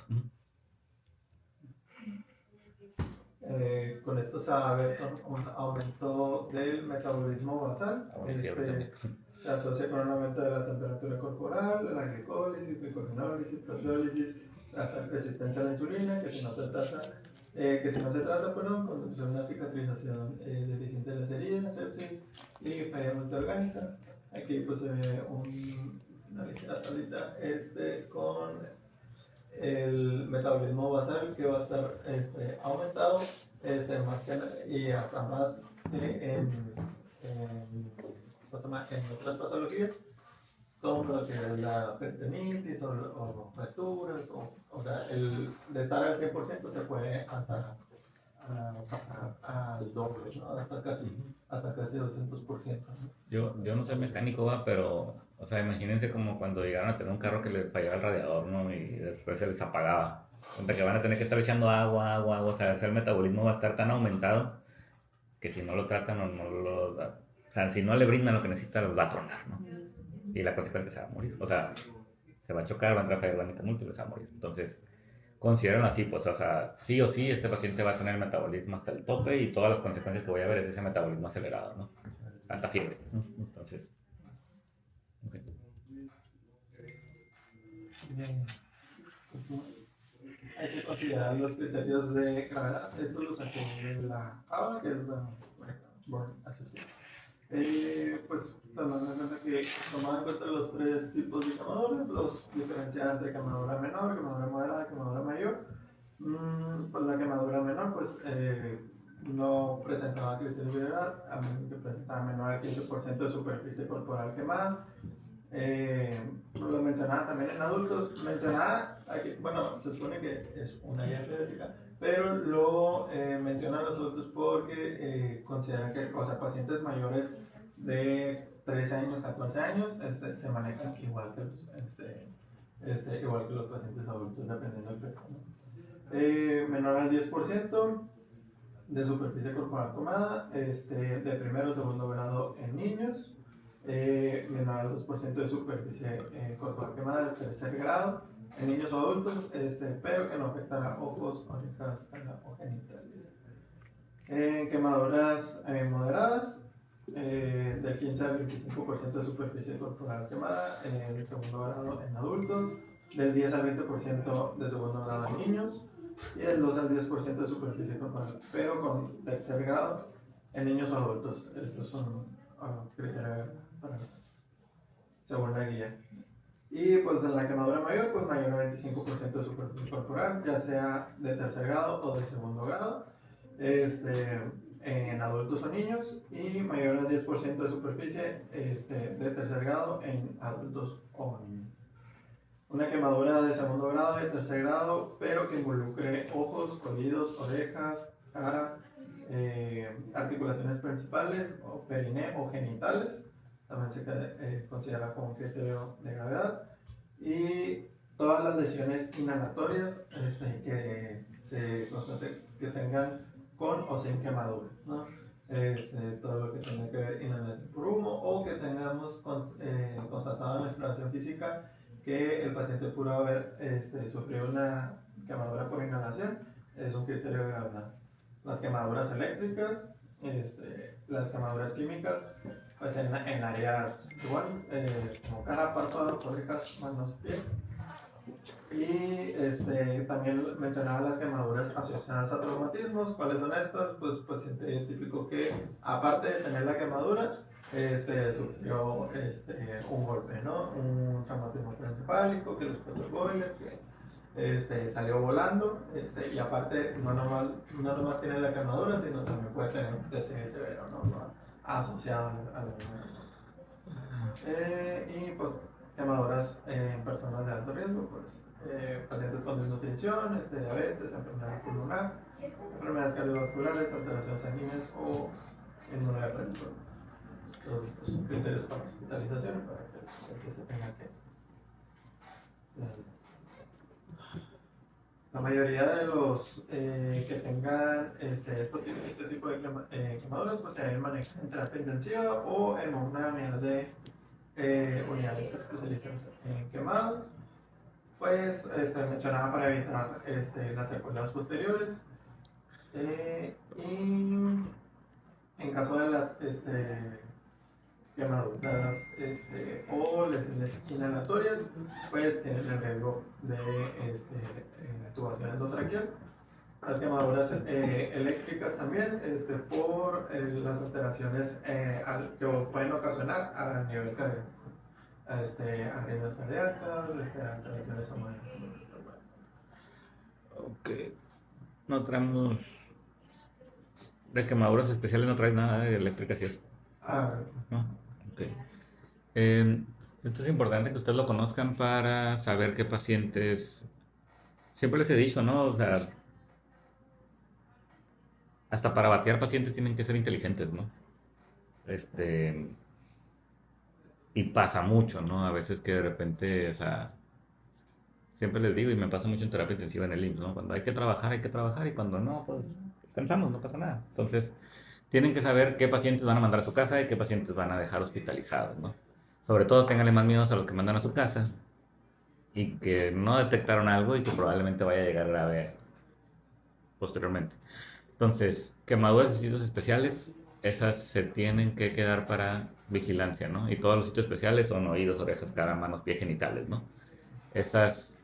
Con esto se va a ver un aumento del metabolismo basal. Se asocia con un aumento de la temperatura corporal, la glicólisis, glicogenólisis, proteólisis, hasta resistencia a la insulina, que si no se trata, conduce a una cicatrización deficiente de las heridas, sepsis y falla multiorgánica. Aquí pues se ve una ligera tablita con el metabolismo basal, que va a estar aumentado, más y hasta más en otras patologías, como lo que es la peritonitis o fracturas, o sea, de estar al 100% se puede hasta pasar al doble, ¿no? hasta casi 200%, ¿no? Yo no soy mecánico, pero, o sea, imagínense como cuando llegaron a tener un carro que le fallaba el radiador, ¿no? Y después se les apagaba. Hasta que van a tener que estar echando agua, o sea, el metabolismo va a estar tan aumentado que si no lo tratan o no lo... O sea, si no le brindan lo que necesita, los va a tronar, ¿no? y la consecuencia es que se va a morir. O sea, se va a chocar, va a entrar a fallar orgánica múltiple, se va a morir. Entonces, consideren así, pues, o sea, sí o sí, este paciente va a tener el metabolismo hasta el tope y todas las consecuencias que voy a ver es ese metabolismo acelerado, ¿no? Hasta fiebre, ¿no? Entonces, ok. Bien. Hay que considerar los criterios de gravedad. Estos los saqué de la ABA, que es la Board Association. Pues tomando en cuenta que tomando en cuenta los tres tipos de quemaduras, los diferenciados entre quemadura menor, quemadura moderada, quemadura mayor. Pues la quemadura menor pues no presentaba criterios de gravedad, a menos que presentaba menor al 15% de superficie corporal quemada. Lo mencionaba también en adultos, mencionaba, aquí, bueno, se supone que es una guía teórica, pero lo menciona a los adultos porque consideran que, o sea, pacientes mayores de 13 años, 14 años, se manejan igual que igual que los pacientes adultos, dependiendo del peso, ¿no? Menor al 10% de superficie corporal quemada, de primero o segundo grado en niños. Menor al 2% de superficie corporal quemada del tercer grado en niños o adultos, pero que no afectará ojos, orejas, cara o genitales. Quemaduras moderadas, del 15 al 25% de superficie corporal quemada en segundo grado en adultos, del 10 al 20% de segundo grado en niños y del 2 al 10% de superficie corporal, pero con tercer grado en niños o adultos. Estos son criterios para según la guía. Y pues en la quemadura mayor, pues mayor al 25% de superficie corporal, ya sea de tercer grado o de segundo grado, en adultos o niños, y mayor al 10% de superficie de tercer grado en adultos o niños. Una quemadura de segundo grado y de tercer grado, pero que involucre ojos, oídos, orejas, cara, articulaciones principales, o periné o genitales, también se considera como criterio de gravedad, y todas las lesiones inhalatorias que se constate que tengan con o sin quemadura, ¿no? Todo lo que tenga que ver inhalación por humo o que tengamos constatado en la exploración física que el paciente pudo haber sufrido una quemadura por inhalación, es un criterio de gravedad. Las quemaduras eléctricas, las quemaduras químicas, pues en áreas igual, como cara, párpados, orejas, manos, pies. Y también mencionaba las quemaduras asociadas a traumatismos. ¿Cuáles son estas? Pues paciente típico que, aparte de tener la quemadura, sufrió un golpe, ¿no? Un traumatismo encefálico que le explotó el boiler, que salió volando, y aparte no nomás tiene la quemadura, sino también puede tener un TCE severo, ¿no? Asociado a la y pues quemaduras en personas de alto riesgo, pues pacientes con desnutrición, diabetes, enfermedad pulmonar, enfermedades cardiovasculares, alteraciones sanguíneas o inmunodepresión. Todos estos son criterios para hospitalización para que el paciente se tenga que... La mayoría de los que tengan este tipo de quemaduras pues se deben manejar en terapia intensiva o en una unidad de unidades especializadas en quemados. Pues mencionaba para evitar las secuelas posteriores. Y en caso de las quemaduras o lesiones inhalatorias, pues tienen el riesgo de tubación endotraqueal. Las quemaduras eléctricas también, por las alteraciones que pueden ocasionar a nivel cardíaco. Arritmias cardíacas, alteraciones hemodinámicas. Ok. No traemos de quemaduras especiales, no traes nada de eléctricas y eso. ¿No? Ok. Esto es importante que ustedes lo conozcan para saber qué pacientes. Siempre les he dicho, ¿no? O sea, hasta para batear pacientes tienen que ser inteligentes, ¿no? Y pasa mucho, ¿no? A veces que de repente, o sea, siempre les digo, y me pasa mucho en terapia intensiva en el IMSS, ¿no? Cuando hay que trabajar, y cuando no, pues descansamos, no pasa nada. Entonces, tienen que saber qué pacientes van a mandar a su casa y qué pacientes van a dejar hospitalizados, ¿no? Sobre todo ténganle más miedo a los que mandan a su casa y que no detectaron algo y que probablemente vaya a llegar grave posteriormente. Entonces, quemaduras de sitios especiales, esas se tienen que quedar para vigilancia, ¿no? Y todos los sitios especiales son oídos, orejas, cara, manos, pies, genitales, ¿no? Esas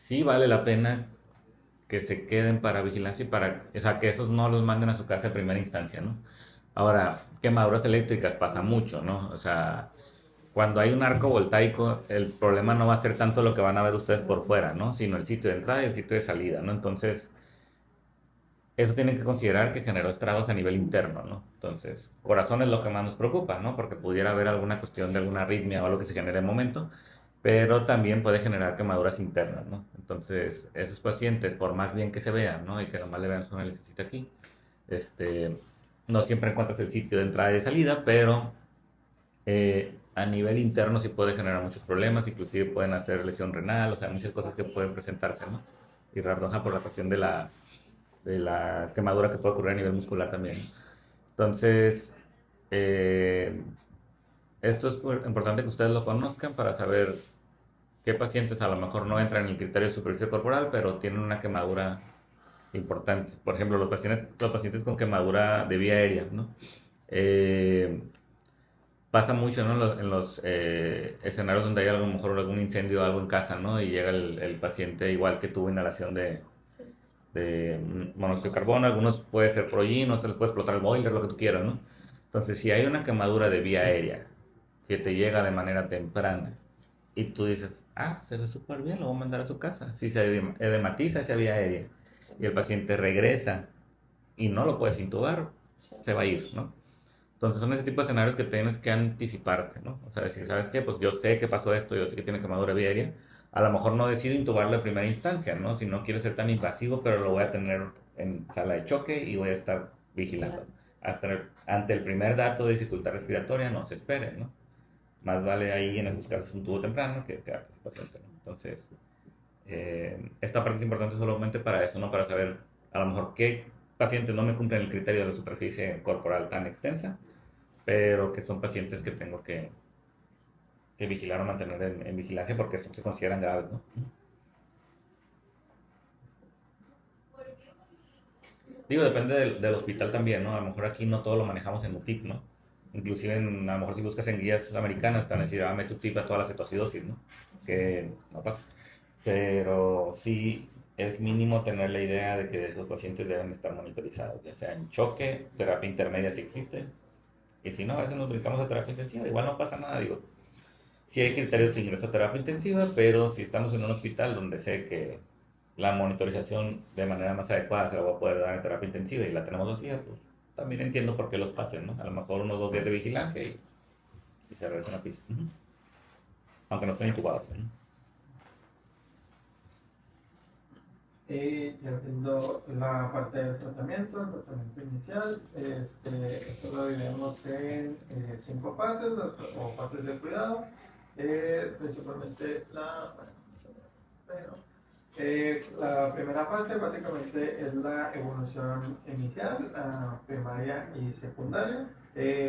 sí vale la pena que se queden para vigilancia y para, o sea, que esos no los manden a su casa en primera instancia, ¿no? Ahora, quemaduras eléctricas pasa mucho, ¿no? O sea, cuando hay un arco voltaico, el problema no va a ser tanto lo que van a ver ustedes por fuera, ¿no? Sino el sitio de entrada y el sitio de salida, ¿no? Entonces, eso tienen que considerar que generó estragos a nivel interno, ¿no? Entonces, corazón es lo que más nos preocupa, ¿no? Porque pudiera haber alguna cuestión de alguna arritmia o algo que se genere en el momento, pero también puede generar quemaduras internas, ¿no? Entonces, esos pacientes, por más bien que se vean, ¿no? Y que nomás le vean su necesita aquí, este, no siempre encuentras el sitio de entrada y de salida, pero a nivel interno sí puede generar muchos problemas, inclusive pueden hacer lesión renal, o sea, muchas cosas que pueden presentarse, ¿no? Y roja por la cuestión de la quemadura que puede ocurrir a nivel muscular también. Entonces, eh, esto es importante que ustedes lo conozcan para saber qué pacientes a lo mejor no entran en el criterio de superficie corporal, pero tienen una quemadura importante. Por ejemplo, los pacientes con quemadura de vía aérea, ¿no? Eh, Pasa mucho, ¿no? En los escenarios donde hay a lo mejor algún incendio o algo en casa, ¿no? Y llega el paciente igual que tuvo inhalación de monóxido de carbono, algunos puede ser prollín, otros les puede explotar el boiler, lo que tú quieras, ¿no? Entonces, si hay una quemadura de vía aérea que te llega de manera temprana y tú dices, ah, se ve súper bien, lo voy a mandar a su casa. Si se edematiza esa vía aérea y el paciente regresa y no lo puedes intubar, se va a ir, ¿no? Entonces son ese tipo de escenarios que tienes que anticiparte, ¿no? O sea, decir, ¿sabes qué? Pues yo sé que pasó esto, yo sé que tiene quemadura vía aérea. A lo mejor no decido intubarlo en primera instancia, ¿no? Si no quiero ser tan invasivo, pero lo voy a tener en sala de choque y voy a estar vigilando. Ante el primer dato de dificultad respiratoria, no se espere, ¿no? Más vale ahí en esos casos un tubo temprano que quedarte sin paciente, ¿no? Entonces, esta parte es importante solamente para eso, ¿no? Para saber a lo mejor qué pacientes no me cumplen el criterio de la superficie corporal tan extensa, pero que son pacientes que tengo que vigilar o mantener en vigilancia porque se consideran graves, ¿no? Digo, depende del hospital también, ¿no? A lo mejor aquí no todo lo manejamos en UTIP, ¿no? Inclusive a lo mejor si buscas en guías americanas están decir, ah, mete UTIP a toda la cetoacidosis, ¿no? Que no pasa. Pero sí es mínimo tener la idea de que esos pacientes deben estar monitorizados, ya sea en choque, terapia intermedia si existe, y si no, a veces nos brincamos a terapia intensiva, igual no pasa nada, digo. Sí hay criterios de ingreso a terapia intensiva, pero si estamos en un hospital donde sé que la monitorización de manera más adecuada se la voy a poder dar en terapia intensiva y la tenemos vacía, pues también entiendo por qué los pasen, ¿no? A lo mejor unos 2 días de vigilancia y se regresan a piso. Aunque no estén intubados, ¿no? Y ya viendo la parte del tratamiento, el tratamiento inicial, esto lo dividimos en 5 fases, o fases de cuidado. Principalmente la primera fase básicamente es la evolución inicial, primaria y secundaria.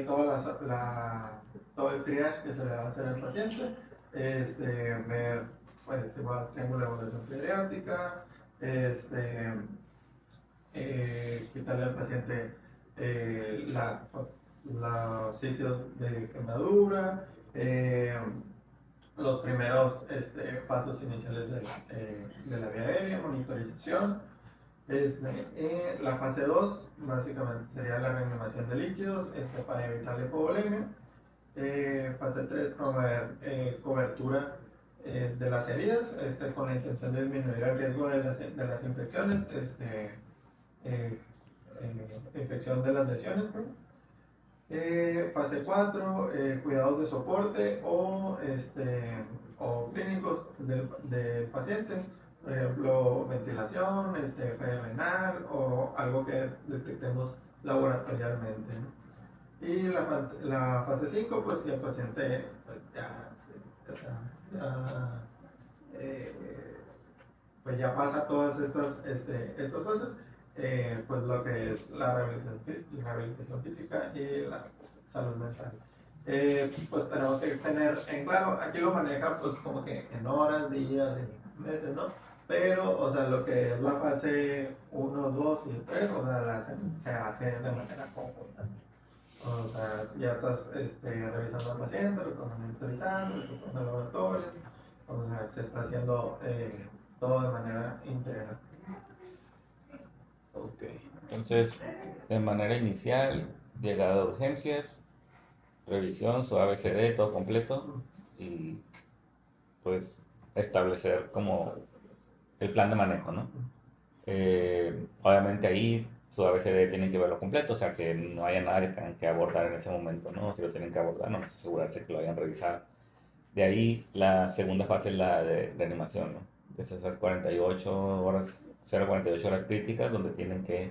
Todo el triage que se le va a hacer al paciente, ver, pues igual tengo la evaluación pediátrica, quitarle al paciente los sitios de quemadura, los primeros pasos iniciales de la vía aérea, monitorización. La fase 2 básicamente sería la reanimación de líquidos para evitar la hipovolemia. Fase 3, promover cobertura de las heridas con la intención de disminuir el riesgo de las infecciones, infección de las lesiones. Fase 4, cuidados de soporte o clínicos del paciente, por ejemplo, ventilación, falla renal o algo que detectemos laboratorialmente, ¿no? Y la fase 5, pues si el paciente pues, eh, pues ya pasa todas estas fases, pues lo que es la rehabilitación física y la salud mental. pues tenemos que tener en claro, aquí lo maneja pues como que en horas, días, en meses, ¿no? Pero, o sea, lo que es la fase uno 2 y 3 o sea, se hace de manera conjunta. O sea, si ya estás revisando al paciente, lo estás monitorizando, lo estás poniendo en laboratorios, o sea, se está haciendo todo de manera integral. Ok. Entonces, de manera inicial, llegada de urgencias, revisión, su ABCD, todo completo, y pues establecer como el plan de manejo, ¿no? Obviamente ahí su ABCD tienen que verlo completo, o sea que no haya nada que tengan que abordar en ese momento, ¿no? Si lo tienen que abordar, no, asegurarse que lo hayan revisado. De ahí la segunda fase es la de animación, ¿no? Es esas 48 horas, 0,48 horas críticas donde tienen que,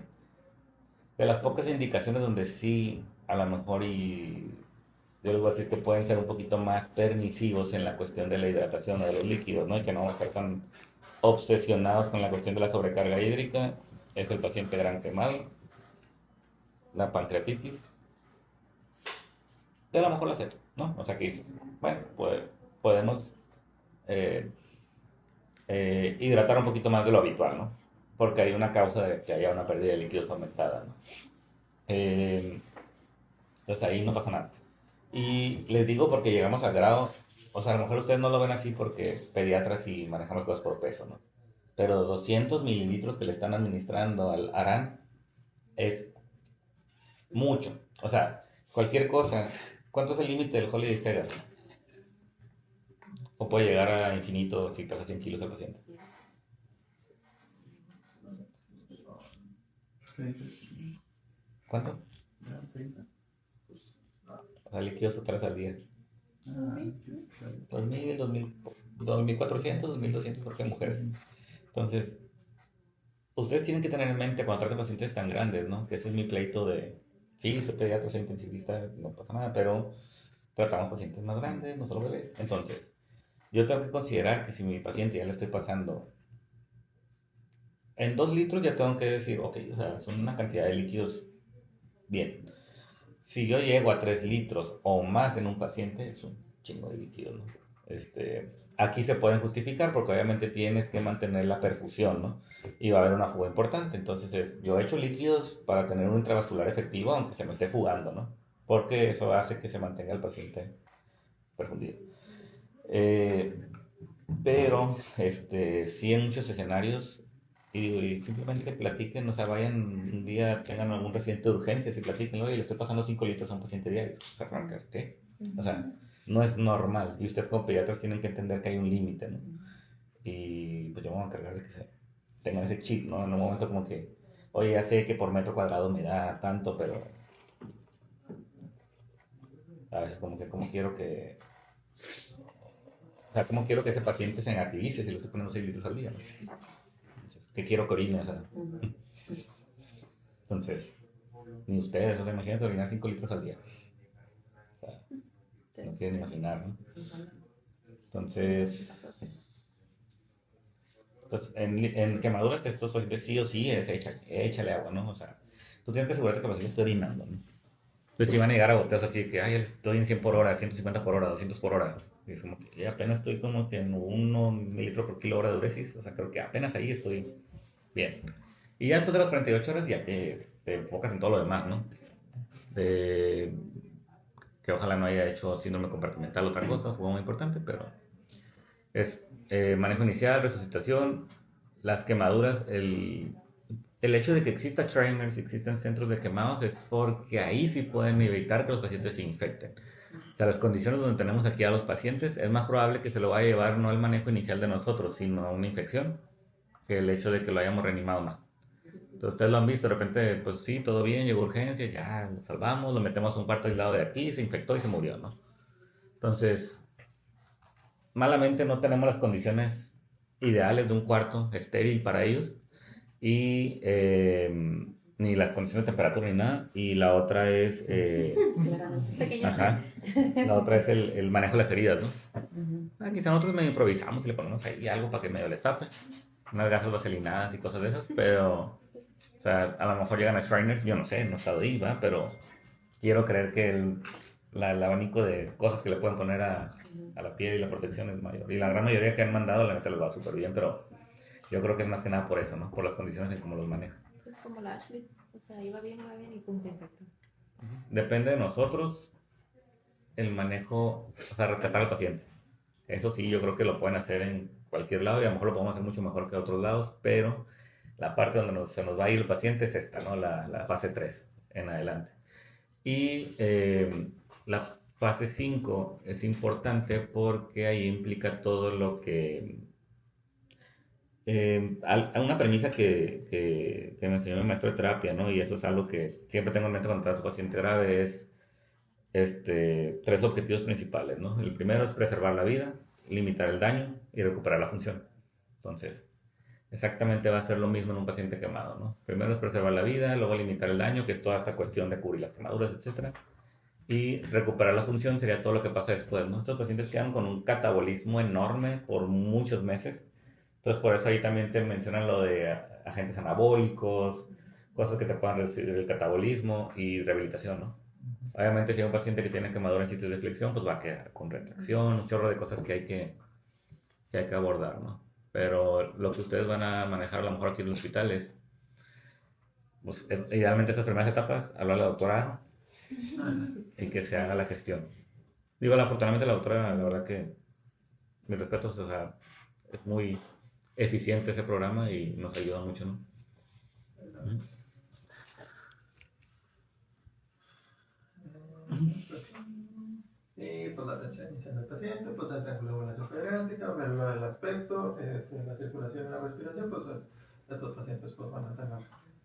de las pocas indicaciones donde sí, a lo mejor y yo les voy a decir que pueden ser un poquito más permisivos en la cuestión de la hidratación o de los líquidos, ¿no? Y que no estar tan obsesionados con la cuestión de la sobrecarga hídrica, es el paciente gran quemado, la pancreatitis, y a lo mejor la sed, ¿no? O sea que, bueno, pues podemos eh, hidratar un poquito más de lo habitual, ¿no? Porque hay una causa de que haya una pérdida de líquidos aumentada, ¿no? Eh, entonces ahí no pasa nada. Y les digo porque llegamos al grado, o sea, a lo mejor ustedes no lo ven así porque pediatras y manejamos cosas por peso, ¿no? Pero 200 mililitros que le están administrando al ARAN es mucho. O sea, cualquier cosa. ¿Cuánto es el límite del Holiday Stagger? O puede llegar a infinito si pasa 100 kilos al paciente. ¿Cuánto? O sea, líquidos totales al día. 2000, 2000, 2400, 2200 porque hay mujeres. Entonces, ustedes tienen que tener en mente cuando tratan pacientes tan grandes, ¿no? Que ese es mi pleito de, sí, soy pediatra, soy intensivista, no pasa nada, pero tratamos pacientes más grandes, no solo bebés. Entonces, yo tengo que considerar que si mi paciente ya le estoy pasando en 2 litros, ya tengo que decir, ok, o sea, son una cantidad de líquidos bien. Si yo llego a 3 litros o más en un paciente, es un chingo de líquidos, ¿no? Aquí se pueden justificar porque obviamente tienes que mantener la perfusión, ¿no? Y va a haber una fuga importante. Entonces, yo he hecho líquidos para tener un intravascular efectivo, aunque se me esté fugando, ¿no? Porque eso hace que se mantenga el paciente perfundido. Eh, pero, sí en muchos escenarios, y simplemente platiquen, o sea, vayan un día, tengan algún residente de urgencias y platiquen, oye, le estoy pasando 5 litros a un paciente diario. O sea, Franca, ¿qué? O sea, no es normal. Y ustedes como pediatras tienen que entender que hay un límite, ¿no? Y pues yo me voy a encargar de que se tengan ese chip, ¿no? En un momento como que, oye, ya sé que por metro cuadrado me da tanto, pero a veces como que, como quiero que, o sea, como quiero que ese paciente se negativice si le estoy poniendo 6 litros al día, ¿no? Entonces, ¿qué quiero que orine? O sea, entonces, ni ustedes, o sea, imagínate orinar 5 litros al día. O sea, no quieren imaginar, ¿no? Entonces, en quemaduras estos pacientes sí o sí es échale agua, ¿no? O sea, tú tienes que asegurarte que el paciente esté orinando, ¿no? Entonces si van a llegar a goteos así de que, ay, estoy en 100 por hora, 150 por hora, 200 por hora. Y es como que apenas estoy como que en 1 mililitro por kilo hora de uresis. O sea, creo que apenas ahí estoy bien. Y ya después de las 48 horas ya te enfocas en todo lo demás, ¿no? De, que ojalá no haya hecho síndrome compartimental o otra cosa, fue muy importante, pero es manejo inicial, resucitación, las quemaduras, el hecho de que exista trainers y existen centros de quemados es porque ahí sí pueden evitar que los pacientes se infecten. O sea, las condiciones donde tenemos aquí a los pacientes es más probable que se lo vaya a llevar no el manejo inicial de nosotros, sino una infección, que el hecho de que lo hayamos reanimado mal. Entonces ustedes lo han visto, de repente, pues sí, todo bien, llegó urgencia, ya lo salvamos, lo metemos a un cuarto aislado de aquí, se infectó y se murió, ¿no? Entonces, malamente no tenemos las condiciones ideales de un cuarto estéril para ellos y ni las condiciones de temperatura ni nada. Y la otra es, ajá, la otra es el manejo de las heridas, ¿no? Quizá nosotros medio improvisamos y le ponemos ahí algo para que medio les tape, unas gasas vaselinadas y cosas de esas, pero, o sea, a lo mejor llegan a Shriners, yo no sé, no he estado ahí, ¿va? Pero quiero creer que el abanico de cosas que le pueden poner a la piel y la protección es mayor. Y la gran mayoría que han mandado, la neta les va súper bien, pero yo creo que es más que nada por eso, ¿no? Por las condiciones en cómo los maneja. Pues como la Ashley, o sea, iba bien y pum, se infectó. Depende de nosotros el manejo, o sea, rescatar al paciente. Eso sí, yo creo que lo pueden hacer en cualquier lado y a lo mejor lo podemos hacer mucho mejor que otros lados, pero la parte donde se nos va a ir el paciente es esta, ¿no? La fase 3 en adelante. Y la fase 5 es importante porque ahí implica todo lo que... una premisa que me enseñó mi maestro de terapia, ¿no? Y eso es algo que siempre tengo en mente cuando trato paciente grave, es tres objetivos principales, ¿no? El primero es preservar la vida, limitar el daño y recuperar la función. Entonces, exactamente va a ser lo mismo en un paciente quemado, ¿no? Primero es preservar la vida, luego limitar el daño, que es toda esta cuestión de cubrir las quemaduras, etcétera. Y recuperar la función sería todo lo que pasa después, ¿no? Estos pacientes quedan con un catabolismo enorme por muchos meses. Entonces, por eso ahí también te mencionan lo de agentes anabólicos, cosas que te puedan reducir el catabolismo y rehabilitación, ¿no? Obviamente, si hay un paciente que tiene quemadura en sitios de flexión, pues va a quedar con retracción, un chorro de cosas que hay que abordar, ¿no? Pero lo que ustedes van a manejar a lo mejor aquí en el hospital es, pues, idealmente estas primeras etapas, hablar a la doctora y que se haga la gestión. Digo, afortunadamente la doctora, la verdad que mis respetos, o sea, es muy eficiente ese programa y nos ayuda mucho, ¿no? Y pues la atención inicial del paciente, pues el triángulo de la periódica, ver lo del aspecto, la circulación y la respiración, pues estos pacientes pues van a tener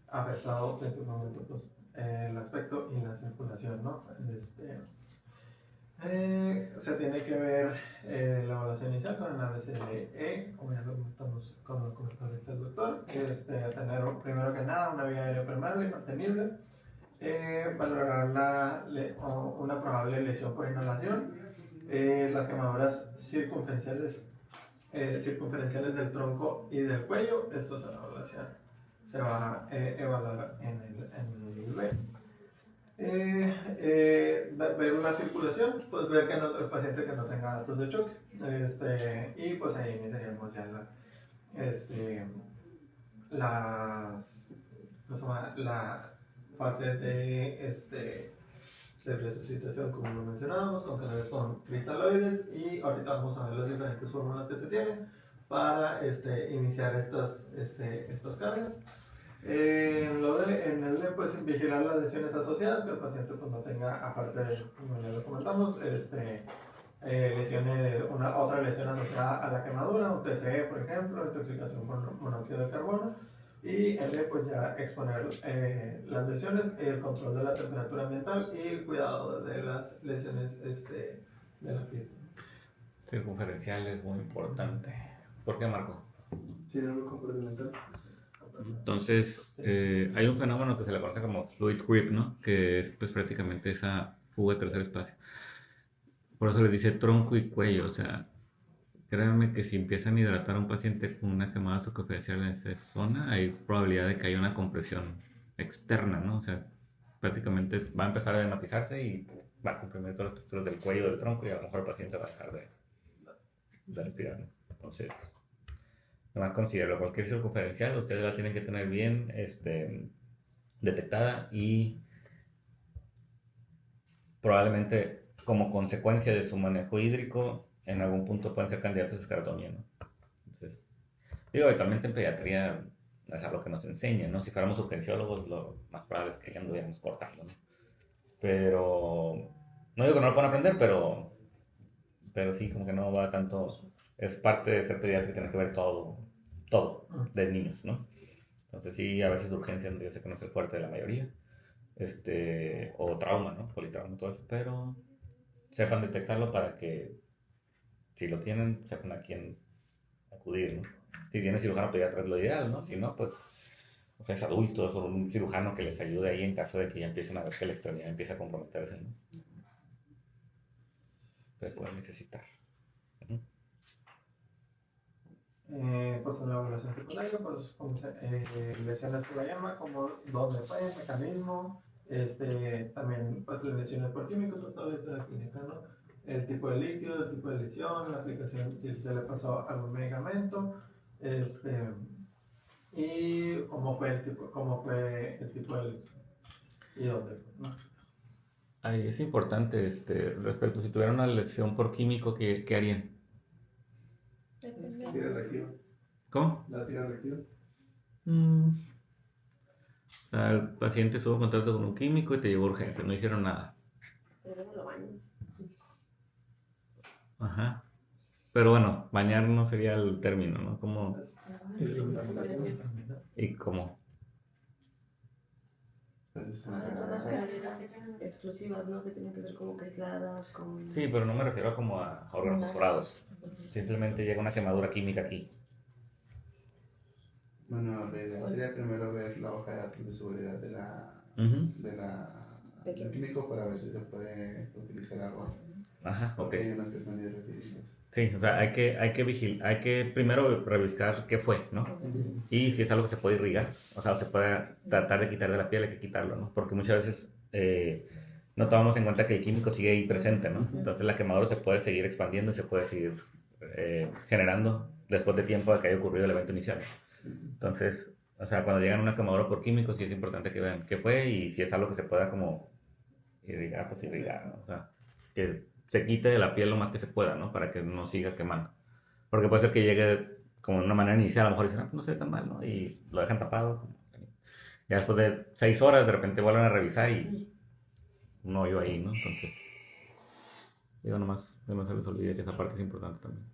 afectado principalmente pues, el aspecto y la circulación, ¿no? Se tiene que ver la evaluación inicial con el ABCDE, como ya lo comentamos con lo comentó ahorita el doctor, tener primero que nada una vía aérea permeable y mantenible, valorar una probable lesión por inhalación, las quemaduras circunferenciales del tronco y del cuello, esto se va a evaluar en el B. Ver una circulación, pues ver que el paciente que no tenga datos de choque, y pues ahí iniciaríamos ya la fase de resucitación, como lo mencionábamos, con cristaloides, y ahorita vamos a ver las diferentes fórmulas que se tienen para iniciar estas cargas. En el D, pues vigilar las lesiones asociadas, que el paciente pues, no tenga, aparte de, como ya lo comentamos, otra lesión asociada a la quemadura, un TCE, por ejemplo, intoxicación por monóxido de carbono. Y L, pues ya exponer las lesiones, el control de la temperatura ambiental y el cuidado de las lesiones de la piel. Circunferencial es muy importante. ¿Por qué, Marco? Sí, algo complementar. Entonces, hay un fenómeno que se le conoce como fluid creep, ¿no? Que es pues prácticamente esa fuga de tercer espacio. Por eso le dice tronco y cuello, o sea, créanme que si empiezan a hidratar a un paciente con una quemada circunferencial en esa zona, hay probabilidad de que haya una compresión externa, ¿no? O sea, prácticamente va a empezar a edematizarse y va a comprimir todas las estructuras del cuello, del tronco, y a lo mejor el paciente va a dejar de respirar, ¿no? Entonces, nomás considero cualquier circunferencial, ustedes la tienen que tener bien detectada y probablemente como consecuencia de su manejo hídrico, en algún punto pueden ser candidatos a esclerotomía, ¿no? Entonces, digo, habitualmente en pediatría es algo que nos enseñan, ¿no? Si fuéramos urgenciólogos, lo más probable es que ya anduviéramos cortando, ¿no? Pero, no digo que no lo puedan aprender, pero sí, como que no va tanto, es parte de ser pediatra y tener que ver todo de niños, ¿no? Entonces sí, a veces urgencia, yo sé que no es el fuerte de la mayoría, o trauma, ¿no? Politrauma, todo eso, pero sepan detectarlo para que si lo tienen, sepan a quién acudir, ¿no? Si tiene cirujano pediatra es lo ideal, ¿no? Si no, pues mujeres adultos o un cirujano que les ayude ahí en caso de que ya empiecen a ver que la extremidad empieza a comprometerse, ¿no? Se pueden necesitar. Pues en la evaluación secundaria, pues lesiones por la llama, como dónde fue, mecanismo, También pues las lesiones por químicos, pues todo esto de la clínica, ¿no? El tipo de líquido, el tipo de lesión, la aplicación, si se le pasó algún medicamento, este, y cómo fue el tipo de lesión y dónde, ¿no? Ahí es importante, respecto, si tuvieran una lesión por químico, ¿qué harían? Depende. Tira reactiva. ¿Cómo? La tira reactiva. O sea, el paciente estuvo en contacto con un químico y te llevó a urgencia, no hicieron nada. Pero luego lo baño. Ajá. Pero bueno, bañar no sería el término, ¿no? ¿Cómo? ¿Y cómo? Son las realidades exclusivas, ¿no? Que tienen que ser como que aisladas, con... Sí, pero no me refiero como a órganos fosforados. Simplemente llega una quemadura química aquí. Bueno, la idea sería primero ver la hoja de datos de seguridad de la, Ujú. del químico para ver si se puede utilizar algo. Ajá, ok. Porque hay unas que son irreferibles. Sí, o sea, hay que primero revisar qué fue, ¿no? Y si es algo que se puede irrigar, o sea, se puede tratar de quitar de la piel, hay que quitarlo, ¿no? Porque muchas veces no tomamos en cuenta que el químico sigue ahí presente, ¿no? Entonces la quemadura se puede seguir expandiendo y se puede seguir generando después de tiempo de que haya ocurrido el evento inicial. Entonces, o sea, cuando llegan a una quemadura por químicos, sí es importante que vean qué fue y si es algo que se pueda como irrigar, pues irrigar, ¿no? O sea, que se quite de la piel lo más que se pueda, ¿no? Para que no siga quemando. Porque puede ser que llegue como de una manera inicial, a lo mejor dicen, no se ve tan mal, ¿no? Y lo dejan tapado. Ya después de 6 horas, de repente vuelven a revisar y un hoyo ahí, ¿no? Entonces, digo, nomás que no se les olvide que esa parte es importante también.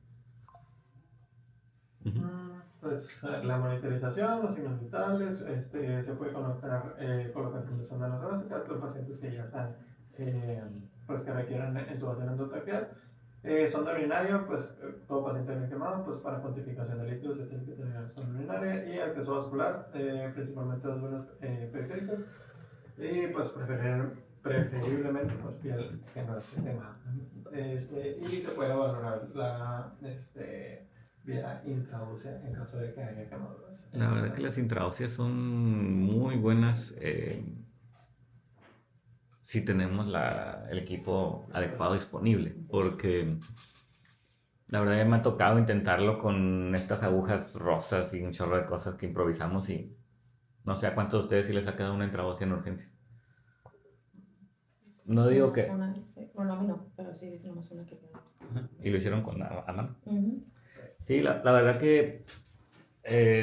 Pues la monitorización, los signos vitales, se puede colocar colocación de sondas básicas, los pacientes que ya están, pues que requieren intubación endotraqueal. Sonda urinaria, pues todo paciente bien quemado, pues para cuantificación de líquidos se tiene que tener sonda urinaria y acceso vascular, principalmente las venas periféricas y pues preferiblemente pues piel que no esté quemada. Y se puede valorar la vía intraósea en caso de que haya quemaduras. La verdad que las intraóseas son muy buenas si tenemos el equipo adecuado disponible, porque la verdad me ha tocado intentarlo con estas agujas rosas y un chorro de cosas que improvisamos y no sé a cuántos de ustedes sí les ha quedado una intraósea en urgencias. No digo que... Bueno, a mí no, pero sí es una zona que queda. Y lo hicieron a mano. Sí, la verdad que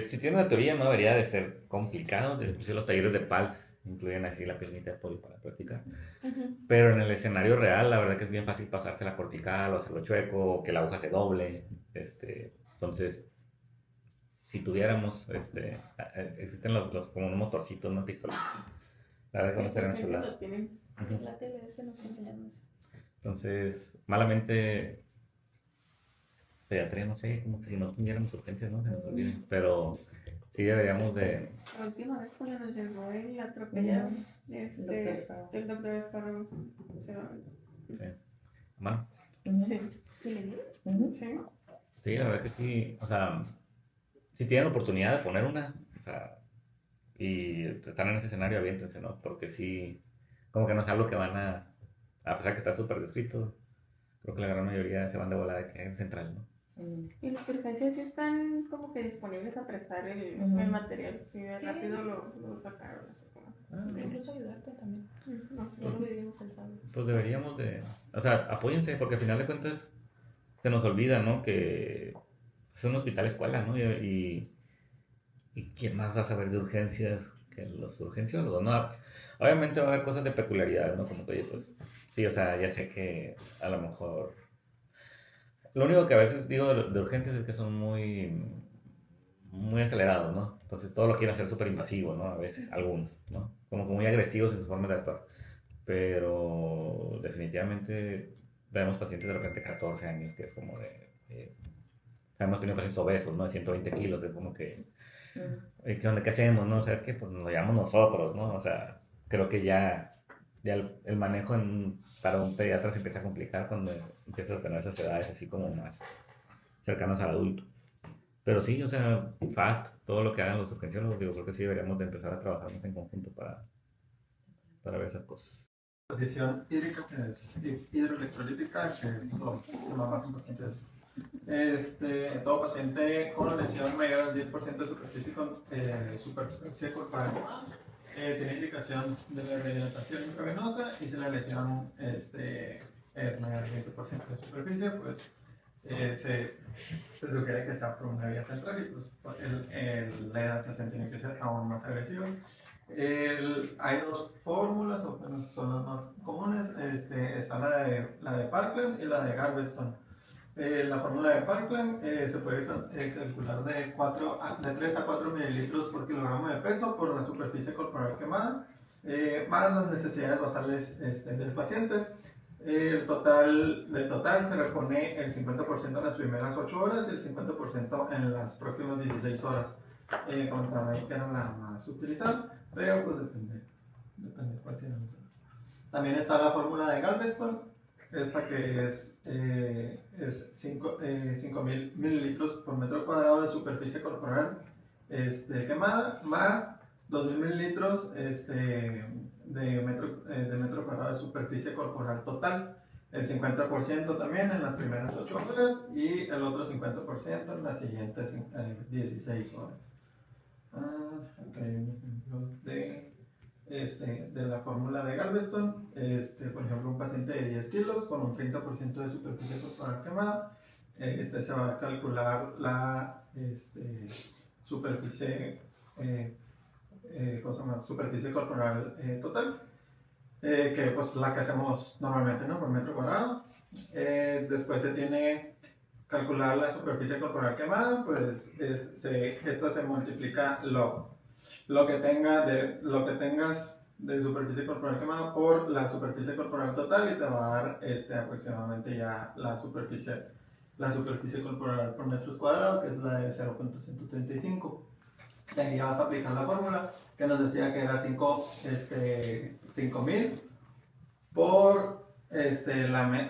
si tiene una teoría no debería de ser complicado. Incluso los talleres de PALS incluyen así la piernita de poli para practicar. Pero en el escenario real, la verdad que es bien fácil pasarse la cortical o hacerlo chueco, o que la aguja se doble. Entonces, si tuviéramos, existen los como unos motorcitos, una pistola. La verdad que no sería chulada. La TLS nos enseñan eso. Entonces, malamente, pediatría, no sé, como que si no tuviéramos urgencias, no se nos olvide. Pero sí deberíamos de... La última vez cuando nos llegó el atropellado, el doctor Escarro se va. Sí. Mano. Sí. ¿Y le dio? Sí. Sí, la verdad que sí. O sea, si tienen oportunidad de poner una, o sea, y están en ese escenario, aviéntense, ¿no? Porque sí, como que no es algo que van a pesar que está súper descrito, creo que la gran mayoría se van de volada de que es central, ¿no? Y las urgencias sí están como que disponibles a prestar el material, si de rápido lo sacaron, así como. Incluso ayudarte también. No, Ya lo vivimos el sábado. Pues deberíamos de, o sea, apóyense, porque al final de cuentas se nos olvida, ¿no? Que es un hospital escuela, ¿no? Y ¿quién más va a saber de urgencias que los urgenciólogos, no? Obviamente va a haber cosas de peculiaridad, ¿no? Como que, oye, pues, sí, o sea, ya sé que a lo mejor... Lo único que a veces digo de urgencias es que son muy acelerados, ¿no? Entonces todo lo quieren hacer súper invasivo, ¿no? A veces, algunos, ¿no? Como que muy agresivos en su forma de actuar. Pero definitivamente vemos pacientes de repente 14 años que es como hemos tenido pacientes obesos, ¿no? De 120 kilos, es como que... ¿Qué onda? ¿Qué hacemos? ¿No? O sea, es que pues, nos lo llamamos nosotros, ¿no? O sea, creo que ya el manejo para un pediatra se empieza a complicar cuando empiezas a tener esas edades así como más cercanas al adulto. Pero sí, o sea, todo lo que hagan los urgenciólogos, digo, creo que sí deberíamos de empezar a trabajar más en conjunto para ver esas cosas. Condición hídrica, que es hidroelectrolítica, que es lo que más importante es. Todo paciente con lesión mayor al 10% de superficie corporal tiene indicación de la rehidratación intravenosa, y si la lesión es mayor al 20% de superficie, pues se sugiere que sea por una vía central, y pues la hidratación tiene que ser aún más agresiva. Hay dos fórmulas, o bueno, son las más comunes. Está la de Parkland y la de Galveston. La fórmula de Parkland se puede calcular de 3 a 4 mililitros por kilogramo de peso por la superficie corporal quemada, más las necesidades basales del paciente. Del total se repone el 50% en las primeras 8 horas y el 50% en las próximas 16 horas. Comentaba ahí que era la más utilizada, pero pues depende de cualquiera. También está la fórmula de Galveston, esta que es 5.000 mililitros por metro cuadrado de superficie corporal quemada, más 2.000 mililitros de metro cuadrado de superficie corporal total. El 50% también en las primeras 8 horas y el otro 50% en las siguientes 16 horas. Acá hay un ejemplo de la fórmula de Galveston. Por ejemplo, un paciente de 10 kilos con un 30% de superficie corporal quemada, se va a calcular la superficie superficie corporal total, que pues la que hacemos normalmente, ¿no? Por metro cuadrado. Después se tiene calcular la superficie corporal quemada, pues esta se multiplica lo que tengas de superficie corporal quemada por la superficie corporal total, y te va a dar aproximadamente ya la superficie corporal por metros cuadrados, que es la de 0.135. Y ahí ya vas a aplicar la fórmula que nos decía que era 5.000 por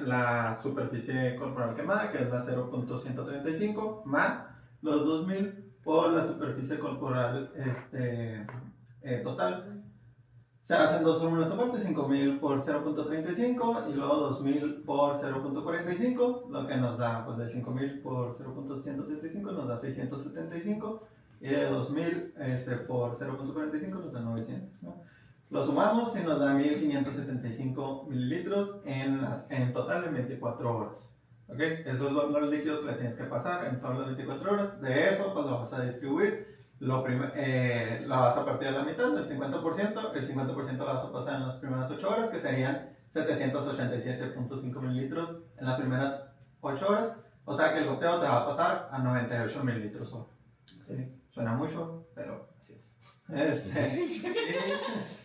la superficie corporal quemada, que es la 0.135, más los 2.000 por la superficie corporal total. Se hacen dos fórmulas aparte, 5.000 por 0.35 y luego 2.000 por 0.45, lo que nos da, pues de 5.000 por 0.135 nos da 675, y de 2.000 por 0.45 nos da 900, ¿no? Lo sumamos y nos da 1.575 mililitros en total en 24 horas. ¿Okay? Esos son los líquidos que le tienes que pasar en todas las 24 horas. De eso, pues lo vas a distribuir. La vas a partir de la mitad, el 50%. El 50% lo vas a pasar en las primeras 8 horas, que serían 787.5 mililitros en las primeras 8 horas. O sea que el goteo te va a pasar a 98 mililitros hora. ¿Okay? Suena mucho, pero así es.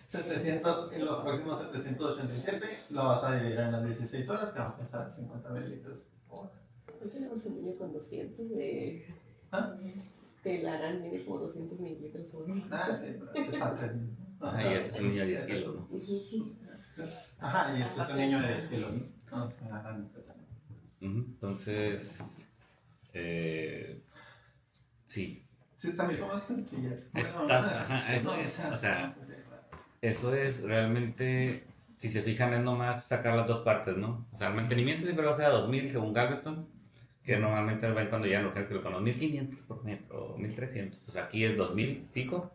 700, y los próximos 787 lo vas a dividir en las 16 horas, que va a pasar 50 mililitros por hora. ¿No tenemos un niño con 200 de... ¿Ah? El Aran viene como 200 mililitros por hora? Sí, pero ese está a 3 mil. Ajá, y este es un niño de 10 kilos, ¿no? Ajá, y este es un niño de 10 kilos, ¿no? Entonces, sí. Sí, está mucho más sencilla. Eso es realmente, si se fijan, es nomás sacar las dos partes, ¿no? O sea, el mantenimiento siempre va a ser a 2.000 según Galveston, que normalmente ven cuando ya no es que lo ponen 1.500 por metro, 1.300. O sea, aquí es 2.000 pico,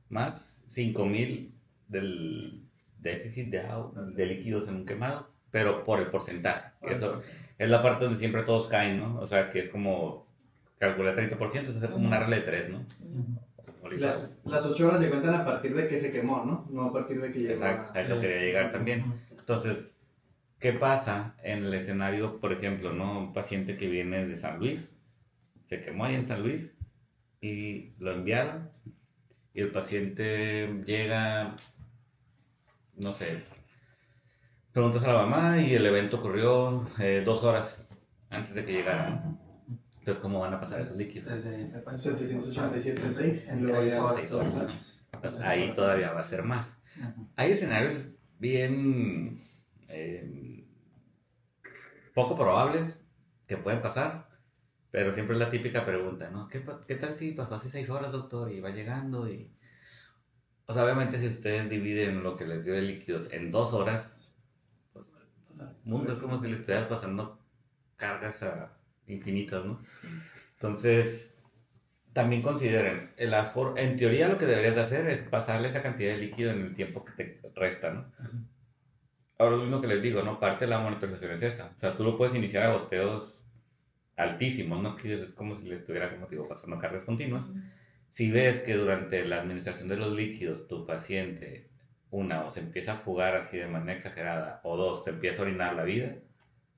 más 5.000 del déficit de líquidos en un quemado, pero por el porcentaje. Eso es la parte donde siempre todos caen, ¿no? O sea, que es como calcular 30%, es hacer como una regla de 3, ¿no? Las 8 horas se cuentan a partir de que se quemó, ¿no? No a partir de que llegó. Exacto, a eso quería llegar también. Entonces, ¿qué pasa en el escenario, por ejemplo, ¿no? Un paciente que viene de San Luis, se quemó ahí en San Luis y lo enviaron, y el paciente llega, no sé, preguntas a la mamá y el evento ocurrió 2 horas antes de que llegara. Entonces, ¿cómo van a pasar esos líquidos? 787 en 6 en y luego 6 ya horas. 6 horas. Pues ahí todavía va a ser más. Hay escenarios bien poco probables que pueden pasar, pero siempre es la típica pregunta, ¿no? ¿Qué tal si pasó hace 6 horas, doctor, y va llegando y... O sea, obviamente si ustedes dividen lo que les dio de líquidos en 2 horas, pues, O sea, mundo es como si le estuvieras pasando cargas a infinitas, ¿no? Entonces, también consideren, en teoría lo que deberías de hacer es pasarle esa cantidad de líquido en el tiempo que te resta, ¿no? Ahora lo mismo que les digo, ¿no? Parte de la monitorización es esa. O sea, tú lo puedes iniciar a goteos altísimos, ¿no? Que es como si le estuviera, como te digo, pasando cargas continuas. Si ves que durante la administración de los líquidos tu paciente, una, o se empieza a fugar así de manera exagerada, o dos, te empieza a orinar la vida,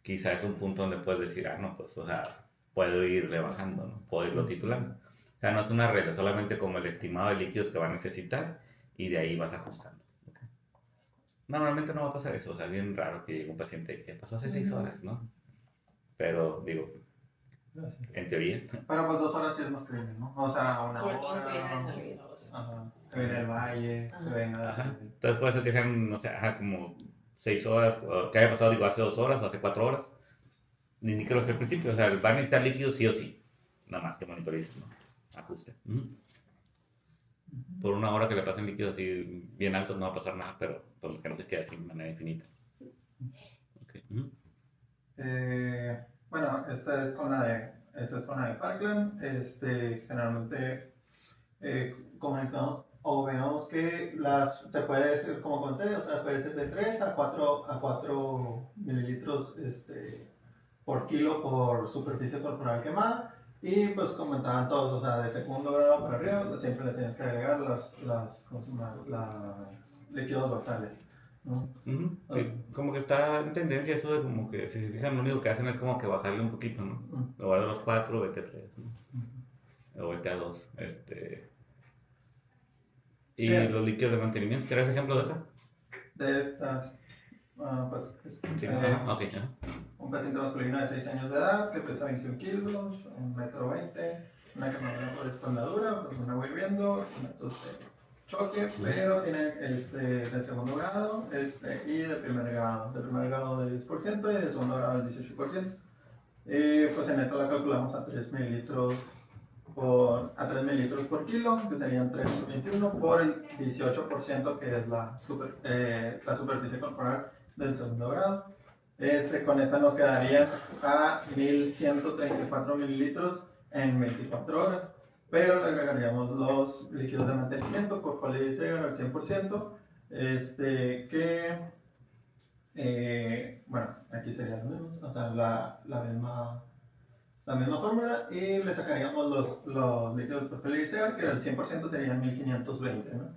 quizá es un punto donde puedes decir, ah, no, pues, o sea, puedo irle bajando, ¿no? Puedo irlo titulando. O sea, no es una regla, solamente como el estimado de líquidos que va a necesitar y de ahí vas ajustando. ¿Ok? Normalmente no va a pasar eso, o sea, es bien raro que llegue un paciente que pasó hace 6 horas, ¿no? Pero, digo, en teoría. Pero pues 2 horas sí es más creíble, ¿no? O sea, una Sobre todo si viene de hora. salir o así. Ajá. Que venga el valle, Ajá. que venga. Ajá. Entonces puede ser que sean, no sé, ajá, como 6 horas, o que haya pasado, digo, hace 2 horas o hace 4 horas. Ni que lo sea al principio, o sea, va a necesitar líquido sí o sí. Nada más que monitorices, ¿no? Ajuste. Por 1 hora que le pasen líquidos así bien altos no va a pasar nada, pero por que no se quede así de manera infinita. Okay. Bueno, esta es con la de Parkland. Generalmente comunicamos o vemos que se puede decir, como conté, o sea, puede ser de 3 a 4 mililitros por kilo por superficie corporal quemada. Y pues comentaban todos, o sea, de segundo grado para arriba, pues, siempre le tienes que agregar ¿cómo se llama? Líquidos basales, ¿no? Sí, como que está en tendencia eso de como que si se fijan lo único que hacen es como que bajarle un poquito, ¿no? En lugar de los 4, vete a 3, ¿no? O vete a 2, Y Sí. los líquidos de mantenimiento, ¿quieres ejemplo de eso? De estas, pues, Sí, ok, ajá. un paciente masculino de 6 años de edad que pesa 21 kilos, 1,20 m, una quemadura por escaldadura, pues una hirviendo, métodos de choque, pero tiene de segundo grado y de primer grado. De primer grado del 10% y de segundo grado del 18%. Y pues en esta la calculamos a 3 mililitros por kilo, que serían 3,21 por el 18% que es la superficie corporal del segundo grado. Con esta nos quedaría a 1134 mililitros en 24 horas, pero le agregaríamos los líquidos de mantenimiento por polidicegar al 100%, bueno, aquí sería lo mismo, o sea, la misma fórmula, y le sacaríamos los líquidos por polidicegar, que al 100% serían 1520, ¿no?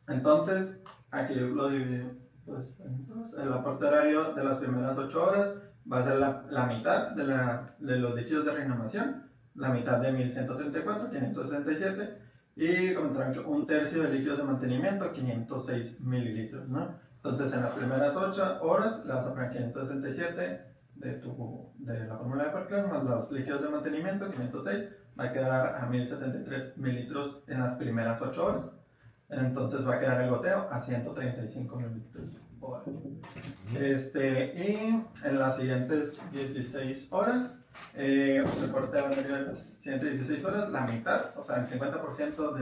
Entonces, aquí lo dividimos. Pues, entonces, el aporte horario de las primeras 8 horas va a ser la mitad de los líquidos de reanimación, la mitad de 1134, 567, y un tercio de líquidos de mantenimiento, 506 mililitros, ¿no? Entonces, en las primeras 8 horas le vas a poner 567 de la fórmula de Parkland más los líquidos de mantenimiento, 506, va a quedar a 1073 mililitros en las primeras 8 horas. Entonces va a quedar el goteo a 135 mililitros por hora. Y en las siguientes 16 horas, el corte va a venir en las siguientes 16 horas, la mitad, o sea, el 50%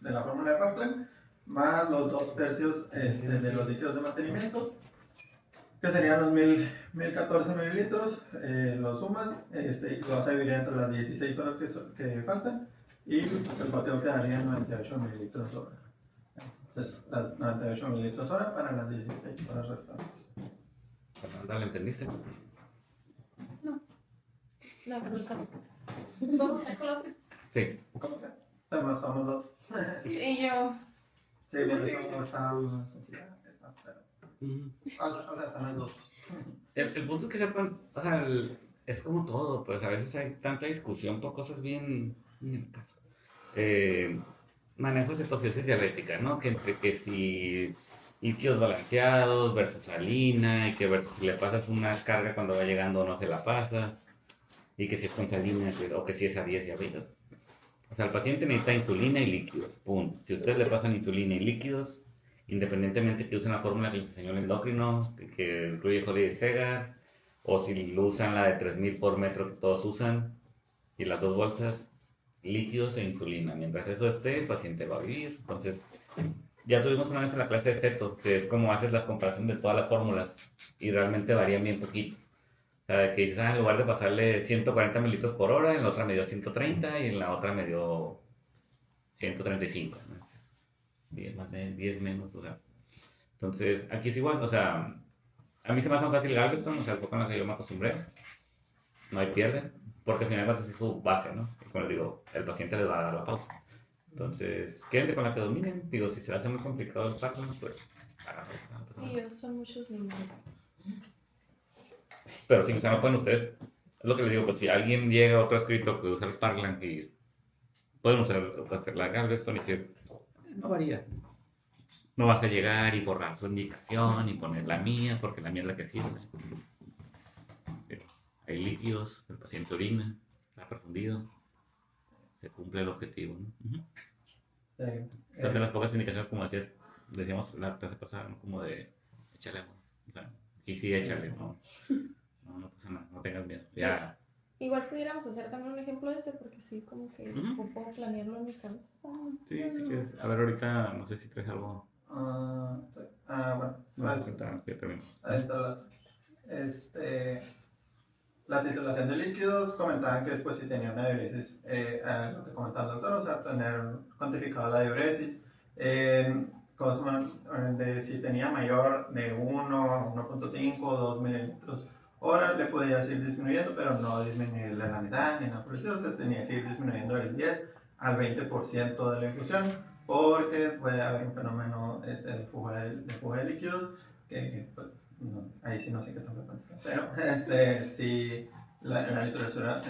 de la fórmula de Parkland, más los 2/3 de los líquidos de mantenimiento, que serían los 1014 mililitros, los sumas, lo vas a dividir entre las 16 horas que faltan, y pues, el goteo quedaría en 98 mililitros hora. Entonces, 98 mililitros hora para las 16 horas restantes. ¿La entendiste? La verdad. Vamos a colocar. Sí. ¿Cómo se? Además, estamos dos. Y yo, Sí, por eso está más sencilla. O sea, están las dos. El punto es que sepan, o sea, es como todo, pues a veces hay tanta discusión por cosas bien en el caso. Manejo de cetosis diabética, ¿no? Que entre que si líquidos balanceados versus salina, y que versus si le pasas una carga cuando va llegando o no se la pasas, y que si es con salina o que si es a 10 ya veo. O sea, el paciente necesita insulina y líquidos, punto. Si ustedes le pasan insulina y líquidos, independientemente que usen la fórmula que les enseñó el endocrino, que incluye Holliday Segar, o si lo usan la de 3000 por metro que todos usan, y las 2 bolsas, líquidos e insulina. Mientras eso esté, el paciente va a vivir. Entonces, ya tuvimos una vez en la clase de ceto, que es como haces las comparaciones de todas las fórmulas y realmente varían bien poquito. O sea, que dices, en lugar de pasarle 140 mililitros por hora, en la otra me dio 130 y en la otra me dio 135, ¿no? 10 más, 10 menos, o sea. Entonces, aquí es igual, o sea, a mí se me hace más fácil Galveston, o sea, el con la que yo me acostumbré. No hay pierde, porque al final es su base, ¿no? Y como les digo, el paciente les va a dar la pausa. Entonces, quédense con la que dominen. Digo, si se le hace muy complicado el Parkland, pues agárrenlo, no pasa nada. Y ellos son muchos niños. Pero si, o sea, no pueden ustedes, es lo que les digo, pues si alguien llega a otro escrito que usa el Parkland y pueden hacer la Galveston y que no varía. No vas a llegar y borrar su indicación y poner la mía, porque la mía es la que sirve. Hay líquidos, el paciente orina, está perfundido, se cumple el objetivo, ¿no? Sí. Son de las pocas indicaciones, como decíamos la clase pasada, ¿no? Como de échale agua. O sea, y sí, échale, no pasa nada, no tengas miedo. Ya. Igual pudiéramos hacer también un ejemplo de este, porque sí, como que Ujú. puedo planearlo en mi cabeza. Sí, si quieres. A ver, ahorita no sé si traes algo. Bueno, No, pues, ahorita que termino. La titulación de líquidos, comentaban que después si tenía una diuresis, lo que comentaba el doctor, o sea, tener cuantificado la diuresis, de si tenía mayor de 1, 1.5 o 2 mililitros hora, le podías ir disminuyendo, pero no disminuirle a la mitad ni nada por eso, o sea, tenía que ir disminuyendo del 10 al 20% de la infusión, porque puede haber un fenómeno de fuga de líquidos, que pues, no, ahí sí no sé qué tan frecuente, pero sí, la literatura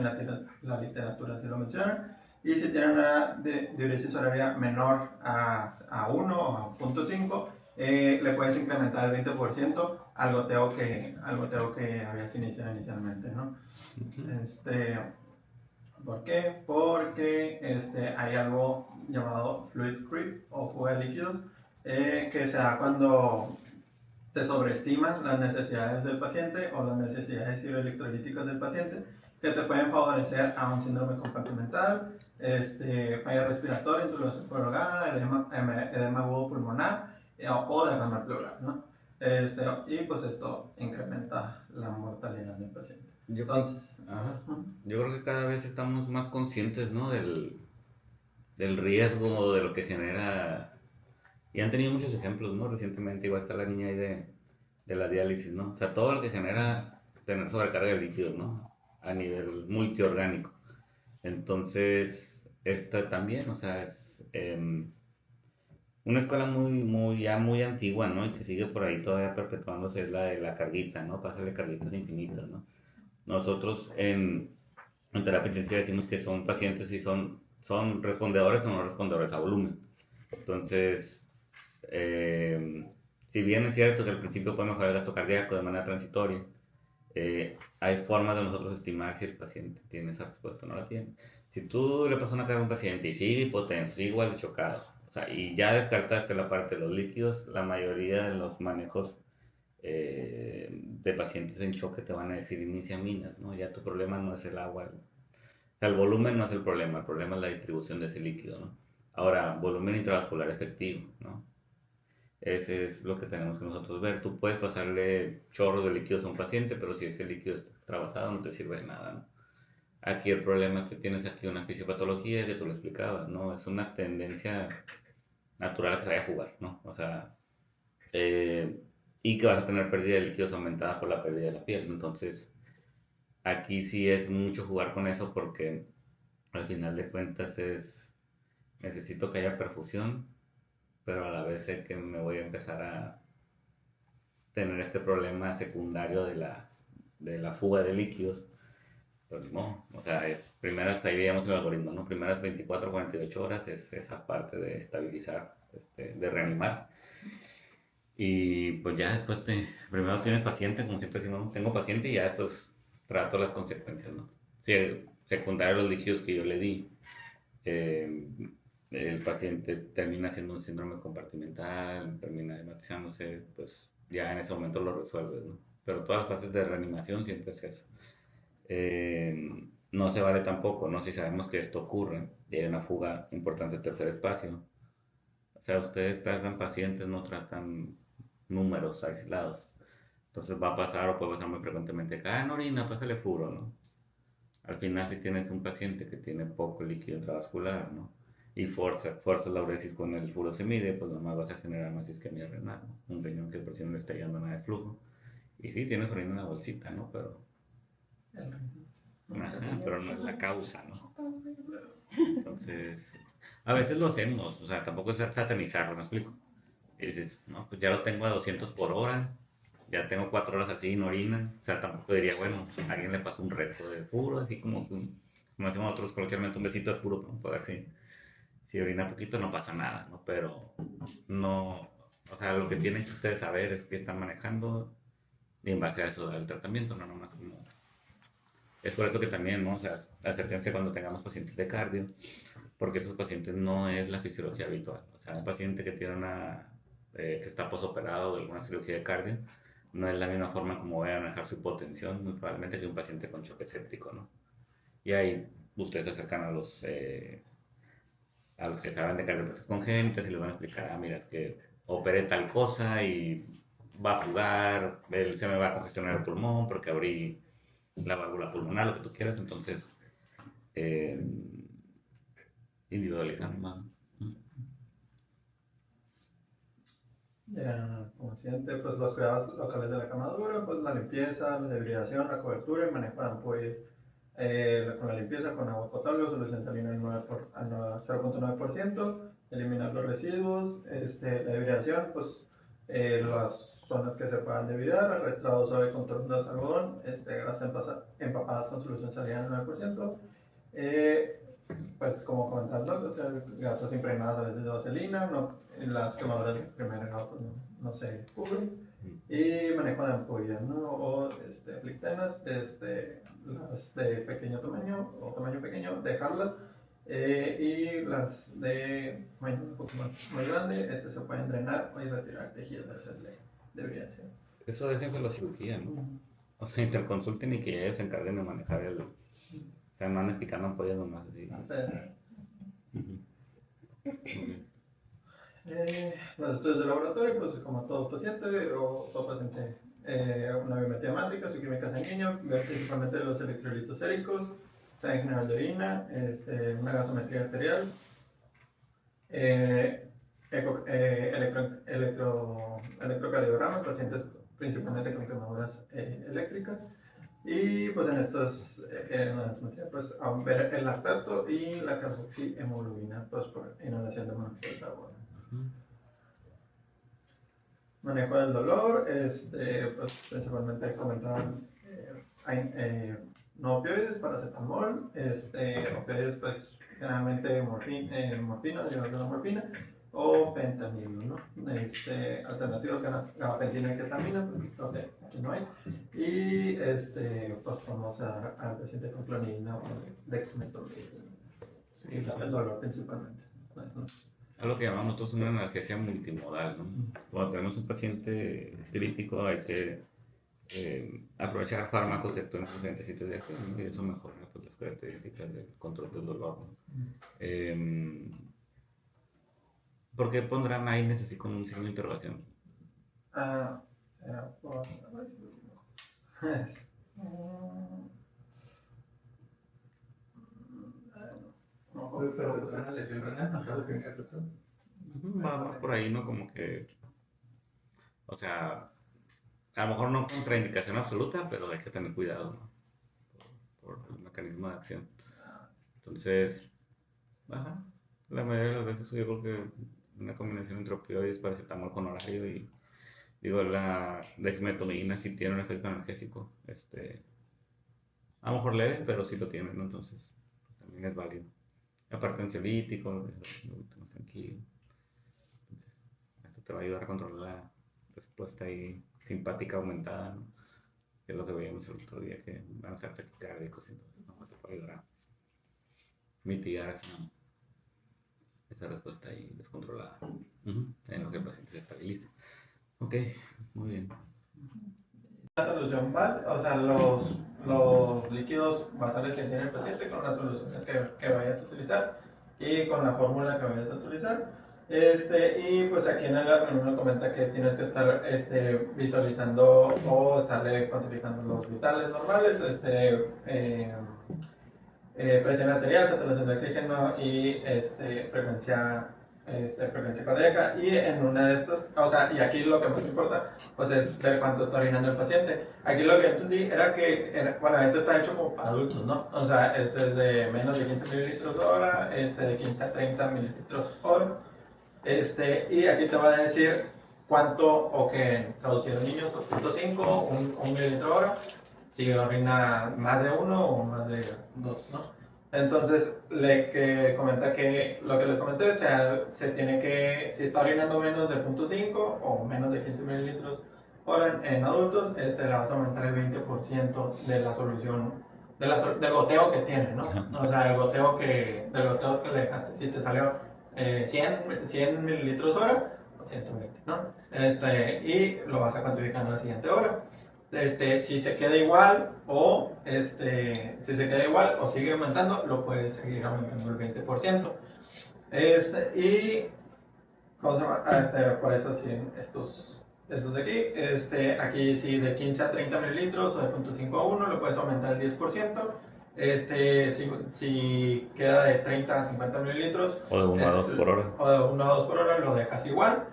sí lo menciona. Y si tiene una diuresis horaria menor a 1 o a 0.5, le puedes incrementar el 20% al goteo que habías iniciado inicialmente, ¿no? ¿Por qué? Porque hay algo llamado fluid creep o fuga de líquidos, que se da cuando se sobreestiman las necesidades del paciente o las necesidades hidroelectrolíticas del paciente, que te pueden favorecer a un síndrome compartimental, falla respiratoria, intubación prolongada, edema agudo pulmonar o derrame pleural, ¿no? Y pues esto incrementa la mortalidad del paciente. Entonces, Yo creo que cada vez estamos más conscientes, ¿no? Del riesgo, de lo que genera. Y han tenido muchos ejemplos, ¿no? Recientemente igual está la niña ahí de la diálisis, ¿no? O sea, todo lo que genera tener sobrecarga de líquidos, ¿no? A nivel multiorgánico. Entonces, esta también, o sea, es una escuela ya muy antigua, ¿no? Y que sigue por ahí todavía perpetuándose, es la de la carguita, ¿no? Pásale carguitas infinitas, ¿no? Nosotros en terapia intensiva decimos que son pacientes y son respondedores o no respondedores a volumen. Entonces, si bien es cierto que al principio puede mejorar el gasto cardíaco de manera transitoria, hay formas de nosotros estimar si el paciente tiene esa respuesta o no la tiene. Si tú le pasas una carga a un paciente y sigue hipotenso, sigue igual de chocado, o sea, y ya descartaste la parte de los líquidos, la mayoría de los manejos de pacientes en choque te van a decir inicia aminas, ¿no? Ya tu problema no es el agua, o sea, el volumen no es el problema es la distribución de ese líquido, ¿no? Ahora, volumen intravascular efectivo, ¿no? Ese es lo que tenemos que nosotros ver. Tú puedes pasarle chorros de líquidos a un paciente, pero si ese líquido está extravasado no te sirve de nada, ¿no? Aquí el problema es que tienes aquí una fisiopatología que tú lo explicabas, ¿no? Es una tendencia natural a que se vaya a jugar, ¿no? O sea, y que vas a tener pérdida de líquidos aumentada por la pérdida de la piel. Entonces, aquí sí es mucho jugar con eso porque al final de cuentas necesito que haya perfusión, pero a la vez sé que me voy a empezar a tener este problema secundario de la fuga de líquidos. Pues no, o sea, primeras, ahí veíamos el algoritmo, ¿no? Primeras 24, 48 horas es esa parte de estabilizar, de reanimar. Y pues ya después primero tienes paciente, como siempre decimos, tengo paciente y ya después trato las consecuencias, ¿no? Si secundario los líquidos que yo le di, el paciente termina siendo un síndrome compartimental, termina hematizándose, pues ya en ese momento lo resuelves, ¿no? Pero todas las fases de reanimación siempre es eso. no se vale tampoco, ¿no? Si sabemos que esto ocurre y hay una fuga importante del tercer espacio. O sea, ustedes tratan pacientes, no tratan números aislados. Entonces va a pasar o puede pasar muy frecuentemente que, no orina, pásale furo, ¿no? Al final, si tienes un paciente que tiene poco líquido intravascular, ¿no? Y fuerza la uresis con el furosemide, pues nomás vas a generar más isquemia renal, ¿no? Un riñón que por si no le está yendo nada de flujo. Y sí, tienes orina en la bolsita, ¿no? Pero, pero no es la causa, ¿no? Entonces, a veces lo hacemos, o sea, tampoco es satanizarlo, ¿me explico? Y dices, no, pues ya lo tengo a 200 por hora, ya tengo 4 horas así en orina, o sea, tampoco diría, bueno, a alguien le pasó un reto de furo, así como como hacemos nosotros coloquialmente un besito de furo, ¿no? Para ver si orina poquito no pasa nada, ¿no? Pero no, o sea, lo que tienen que ustedes saber es que están manejando y en base a eso dar el tratamiento, no nomás como... Es por eso que también, ¿no? O sea, acérquense cuando tengamos pacientes de cardio, porque esos pacientes no es la fisiología habitual. O sea, un paciente que tiene que está posoperado de alguna cirugía de cardio, no es la misma forma como voy a manejar su hipotensión, muy probablemente que un paciente con choque séptico, ¿no? Y ahí ustedes se acercan a los que saben de cardiopatías congénitas y les van a explicar, mira, es que operé tal cosa y va a jugar, se me va a congestionar el pulmón porque abrí la válvula pulmonar, lo que tú quieras, entonces eh, individualizar más. Como siguiente, pues los cuidados locales de la camadura, pues la limpieza, la debridación, la cobertura y manejo de ampollas. Con la limpieza con agua potable o solución salina al 0.9%, eliminar los residuos, la debridación, pues las zonas que se puedan debridar, arrastrado suave con torno de algodón, grasas empapadas con solución salina al 9%, pues como comentando, o sea, gasas impregnadas a veces de vaselina, no, las quemaduras de primer grado pues, no se cubren. Y manejo de ampollas, ¿no? O aflictenas, las de pequeño tamaño o tamaño pequeño, dejarlas. Y las de tamaño un poco más grande, se pueden drenar o retirar tejidos de hacerle debridación. Eso déjense la cirugía, ¿no? O sea, interconsulten y que ellos se encarguen de manejar el... O sea, no anden picando ampollas nomás así. Los estudios de laboratorio, pues como todo paciente o todo paciente, una biometría hemática, su química sanguínea, ver principalmente los electrolitos séricos, sangre general de orina, una gasometría arterial, electrocardiograma, pacientes principalmente con quemaduras eléctricas. Y pues en estas, pues ver el lactato y la carboxihemoglobina, pues por inhalación de monóxido de carbono. Manejo del dolor, pues principalmente comentaban no opioides, paracetamol, opioides pues generalmente morfina, derivados de la morfina o fentanilo, ¿no? Alternativas gabapentina y ketamina, porque creo que aquí no hay. Y pues vamos al paciente con clonidina o dexmedetomidina. Sí, el dolor principalmente. Es lo que llamamos nosotros una analgesia multimodal, ¿no? Cuando tenemos un paciente crítico hay que aprovechar fármacos que actúen en diferentes sitios de acción, ¿no? Y eso mejora pues, las características del control del dolor, ¿no? ¿Por qué pondrán AINES así con un signo de interrogación? Pero es una lesión renal, ¿no? Caso que venga afectado. Vamos por ahí, ¿no? Como que, o sea, a lo mejor no contraindicación absoluta, pero hay que tener cuidado, ¿no? Por el mecanismo de acción. Entonces, ajá, la mayoría de las veces yo creo que una combinación entre opioides, paracetamol con horario y, digo, la dexmedetomidina sí tiene un efecto analgésico, a lo mejor leve, pero sí lo tiene, ¿no? Entonces, también es válido. Aparte ansiolítico, más tranquilo. Entonces, esto te va a ayudar a controlar la respuesta ahí simpática aumentada, ¿no? Que es lo que veíamos el otro día, que van a ser taquicárdicos, entonces no te puede ayudar a mitigar esa respuesta ahí descontrolada. En lo que el paciente se estabiliza. Ok, muy bien. La solución base, o sea, los líquidos basales que tiene el paciente con las soluciones que vayas a utilizar y con la fórmula que vayas a utilizar. Y pues aquí en el artículo comenta que tienes que estar visualizando o estarle cuantificando los vitales normales, presión arterial, saturación de oxígeno y frecuencia cardíaca. Y en una de estas, o sea, y aquí lo que más importa, pues es ver cuánto está orinando el paciente. Aquí lo que entendí era que, bueno, este está hecho como para adultos, ¿no? O sea, este es de menos de 15 mililitros hora, de 15 a 30 mililitros hora. Y aquí te va a decir cuánto, o que traducido en niños, 2.5, un mililitro hora, si orina más de uno o más de dos, ¿no? Entonces, que comenta que lo que les comenté, o sea, se tiene que, si está orinando menos de 0.5 o menos de 15 mililitros hora en adultos, le vas a aumentar el 20% de la solución, del goteo que tiene, ¿no? O sea, del goteo que le dejaste. Si te salió 100 mililitros hora, 120, ¿no? Y lo vas a cuantificar en la siguiente hora. Si se queda igual o sigue aumentando, lo puedes seguir aumentando el 20%. Y ¿cómo se llama? Por eso sí, estos de aquí, aquí sí de 15 a 30 mililitros o de 0.5 a 1 lo puedes aumentar el 10%. Si queda de 30 a 50 mililitros O de 1 a 2 por hora. O de 1 a 2 por hora lo dejas igual.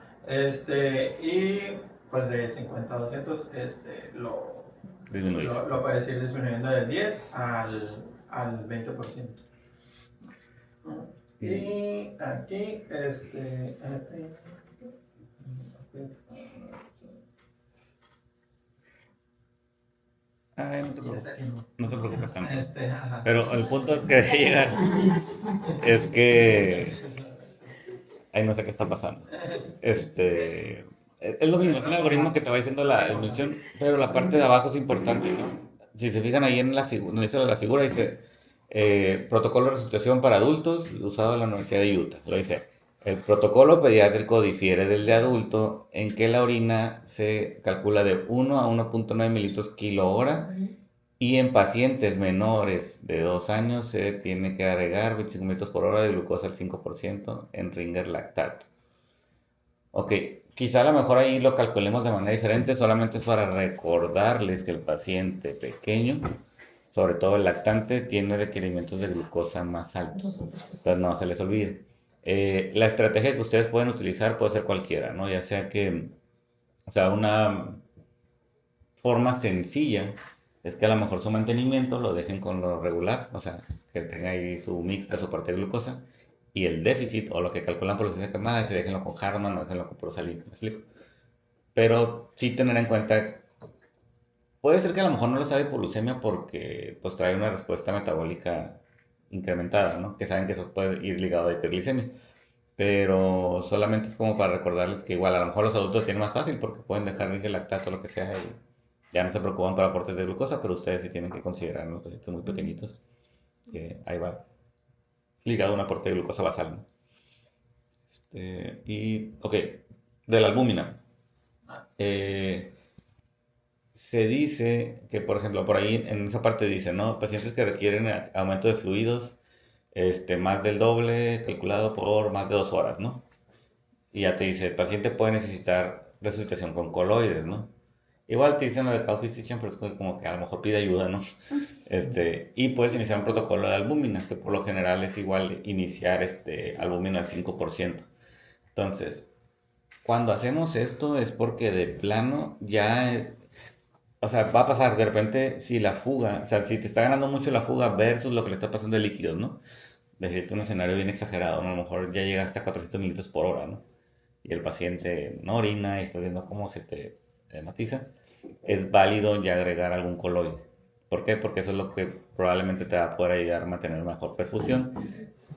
Y pues de 50 a 200 lo puedes ir disminuyendo del 10 al 20%. Y aquí, Ay, no te preocupes. No te preocupes tanto. ajá. Pero el punto es que llegar es que... Ay, no sé qué está pasando. Es lo mismo, es un algoritmo que te va diciendo la dimensión, pero la parte de abajo es importante, ¿no? Si se fijan ahí en la figura, la figura dice protocolo de resucitación para adultos usado en la Universidad de Utah. Lo dice, el protocolo pediátrico difiere del de adulto en que la orina se calcula de 1 a 1.9 mililitros kilo hora y en pacientes menores de 2 años se tiene que agregar 25 mililitros por hora de glucosa al 5% en ringer lactato. Ok, quizá a lo mejor ahí lo calculemos de manera diferente, solamente es para recordarles que el paciente pequeño, sobre todo el lactante, tiene requerimientos de glucosa más altos. Entonces no se les olvide. La estrategia que ustedes pueden utilizar puede ser cualquiera, ¿no? Ya sea que, o sea, una forma sencilla es que a lo mejor su mantenimiento lo dejen con lo regular, o sea, que tenga ahí su mixta, su parte de glucosa, y el déficit o lo que calculan por la quemada, se déjenlo con Harman o déjenlo con Prosalid, ¿me explico? Pero sí tener en cuenta, puede ser que a lo mejor no lo sabe hipoglucemia porque pues trae una respuesta metabólica incrementada, ¿no? Que saben que eso puede ir ligado a hiperglicemia. Pero solamente es como para recordarles que igual a lo mejor los adultos tienen más fácil porque pueden dejar el lactato o lo que sea y ya no se preocupan por aportes de glucosa, pero ustedes sí tienen que considerar los pacientes muy pequeñitos que ahí va ligado a un aporte de glucosa basal, ¿no? Ok, de la albúmina. Se dice que, por ejemplo, por ahí en esa parte dice, ¿no? Pacientes que requieren aumento de fluidos, más del doble calculado por más de 2 horas, ¿no? Y ya te dice, el paciente puede necesitar resucitación con coloides, ¿no? Igual te dicen lo de Call Physician, pero es como que a lo mejor pide ayuda, ¿no? Y puedes iniciar un protocolo de albúmina, que por lo general es igual iniciar albúmina al 5%. Entonces, cuando hacemos esto es porque de plano ya, o sea, va a pasar de repente si la fuga, o sea, si te está ganando mucho la fuga versus lo que le está pasando de líquidos, ¿no? Decirte un escenario bien exagerado, ¿no? A lo mejor ya llega hasta 400 mililitros por hora, ¿no? Y el paciente no orina y está viendo cómo se te matiza, es válido ya agregar algún coloide. ¿Por qué? Porque eso es lo que probablemente te va a poder ayudar a mantener mejor perfusión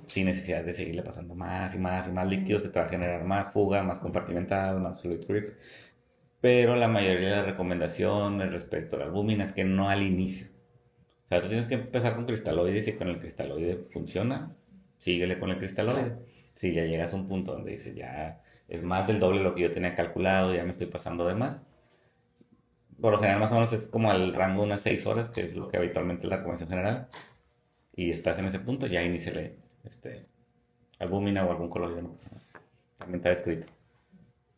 sin necesidad de seguirle pasando más y más y más líquidos que te va a generar más fuga, más compartimental, más fluid creep. Pero la mayoría de las recomendaciones respecto a la albúmina es que no al inicio. O sea, tú tienes que empezar con cristaloides y con el cristaloide funciona, síguele con el cristaloide. Si ya llegas a un punto donde dices ya es más del doble de lo que yo tenía calculado, ya me estoy pasando de más, Por lo general más o menos es como al rango de unas 6 horas, que es lo que habitualmente es la recomendación general. Y estás en ese punto, ya iníciale albúmina o algún coloide, no pasa nada. También está descrito.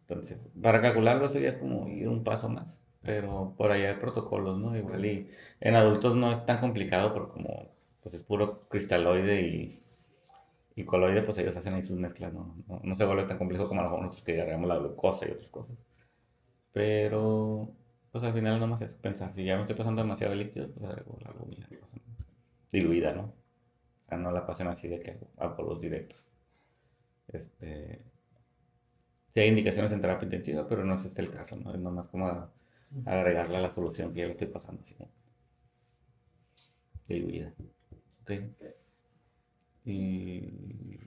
Entonces, para calcularlo eso ya es como ir un paso más. Pero por allá hay protocolos, ¿no? Igual y en adultos no es tan complicado porque como pues es puro cristaloide y coloide, pues ellos hacen ahí sus mezclas, no se vuelve tan complejo como nosotros que agarramos la glucosa y otras cosas. Pero, pues al final nomás es pensar, si ya me estoy pasando demasiado de líquido, pues agrego la albúmina, no pasa nada. Diluida, ¿no? O sea, no la pasen así de que a polvos directos. Este, sí hay indicaciones en terapia intensiva, pero no es este el caso, ¿no? Es nomás como agregarle a la solución que ya le estoy pasando así, ¿no? Diluida. Ok. Y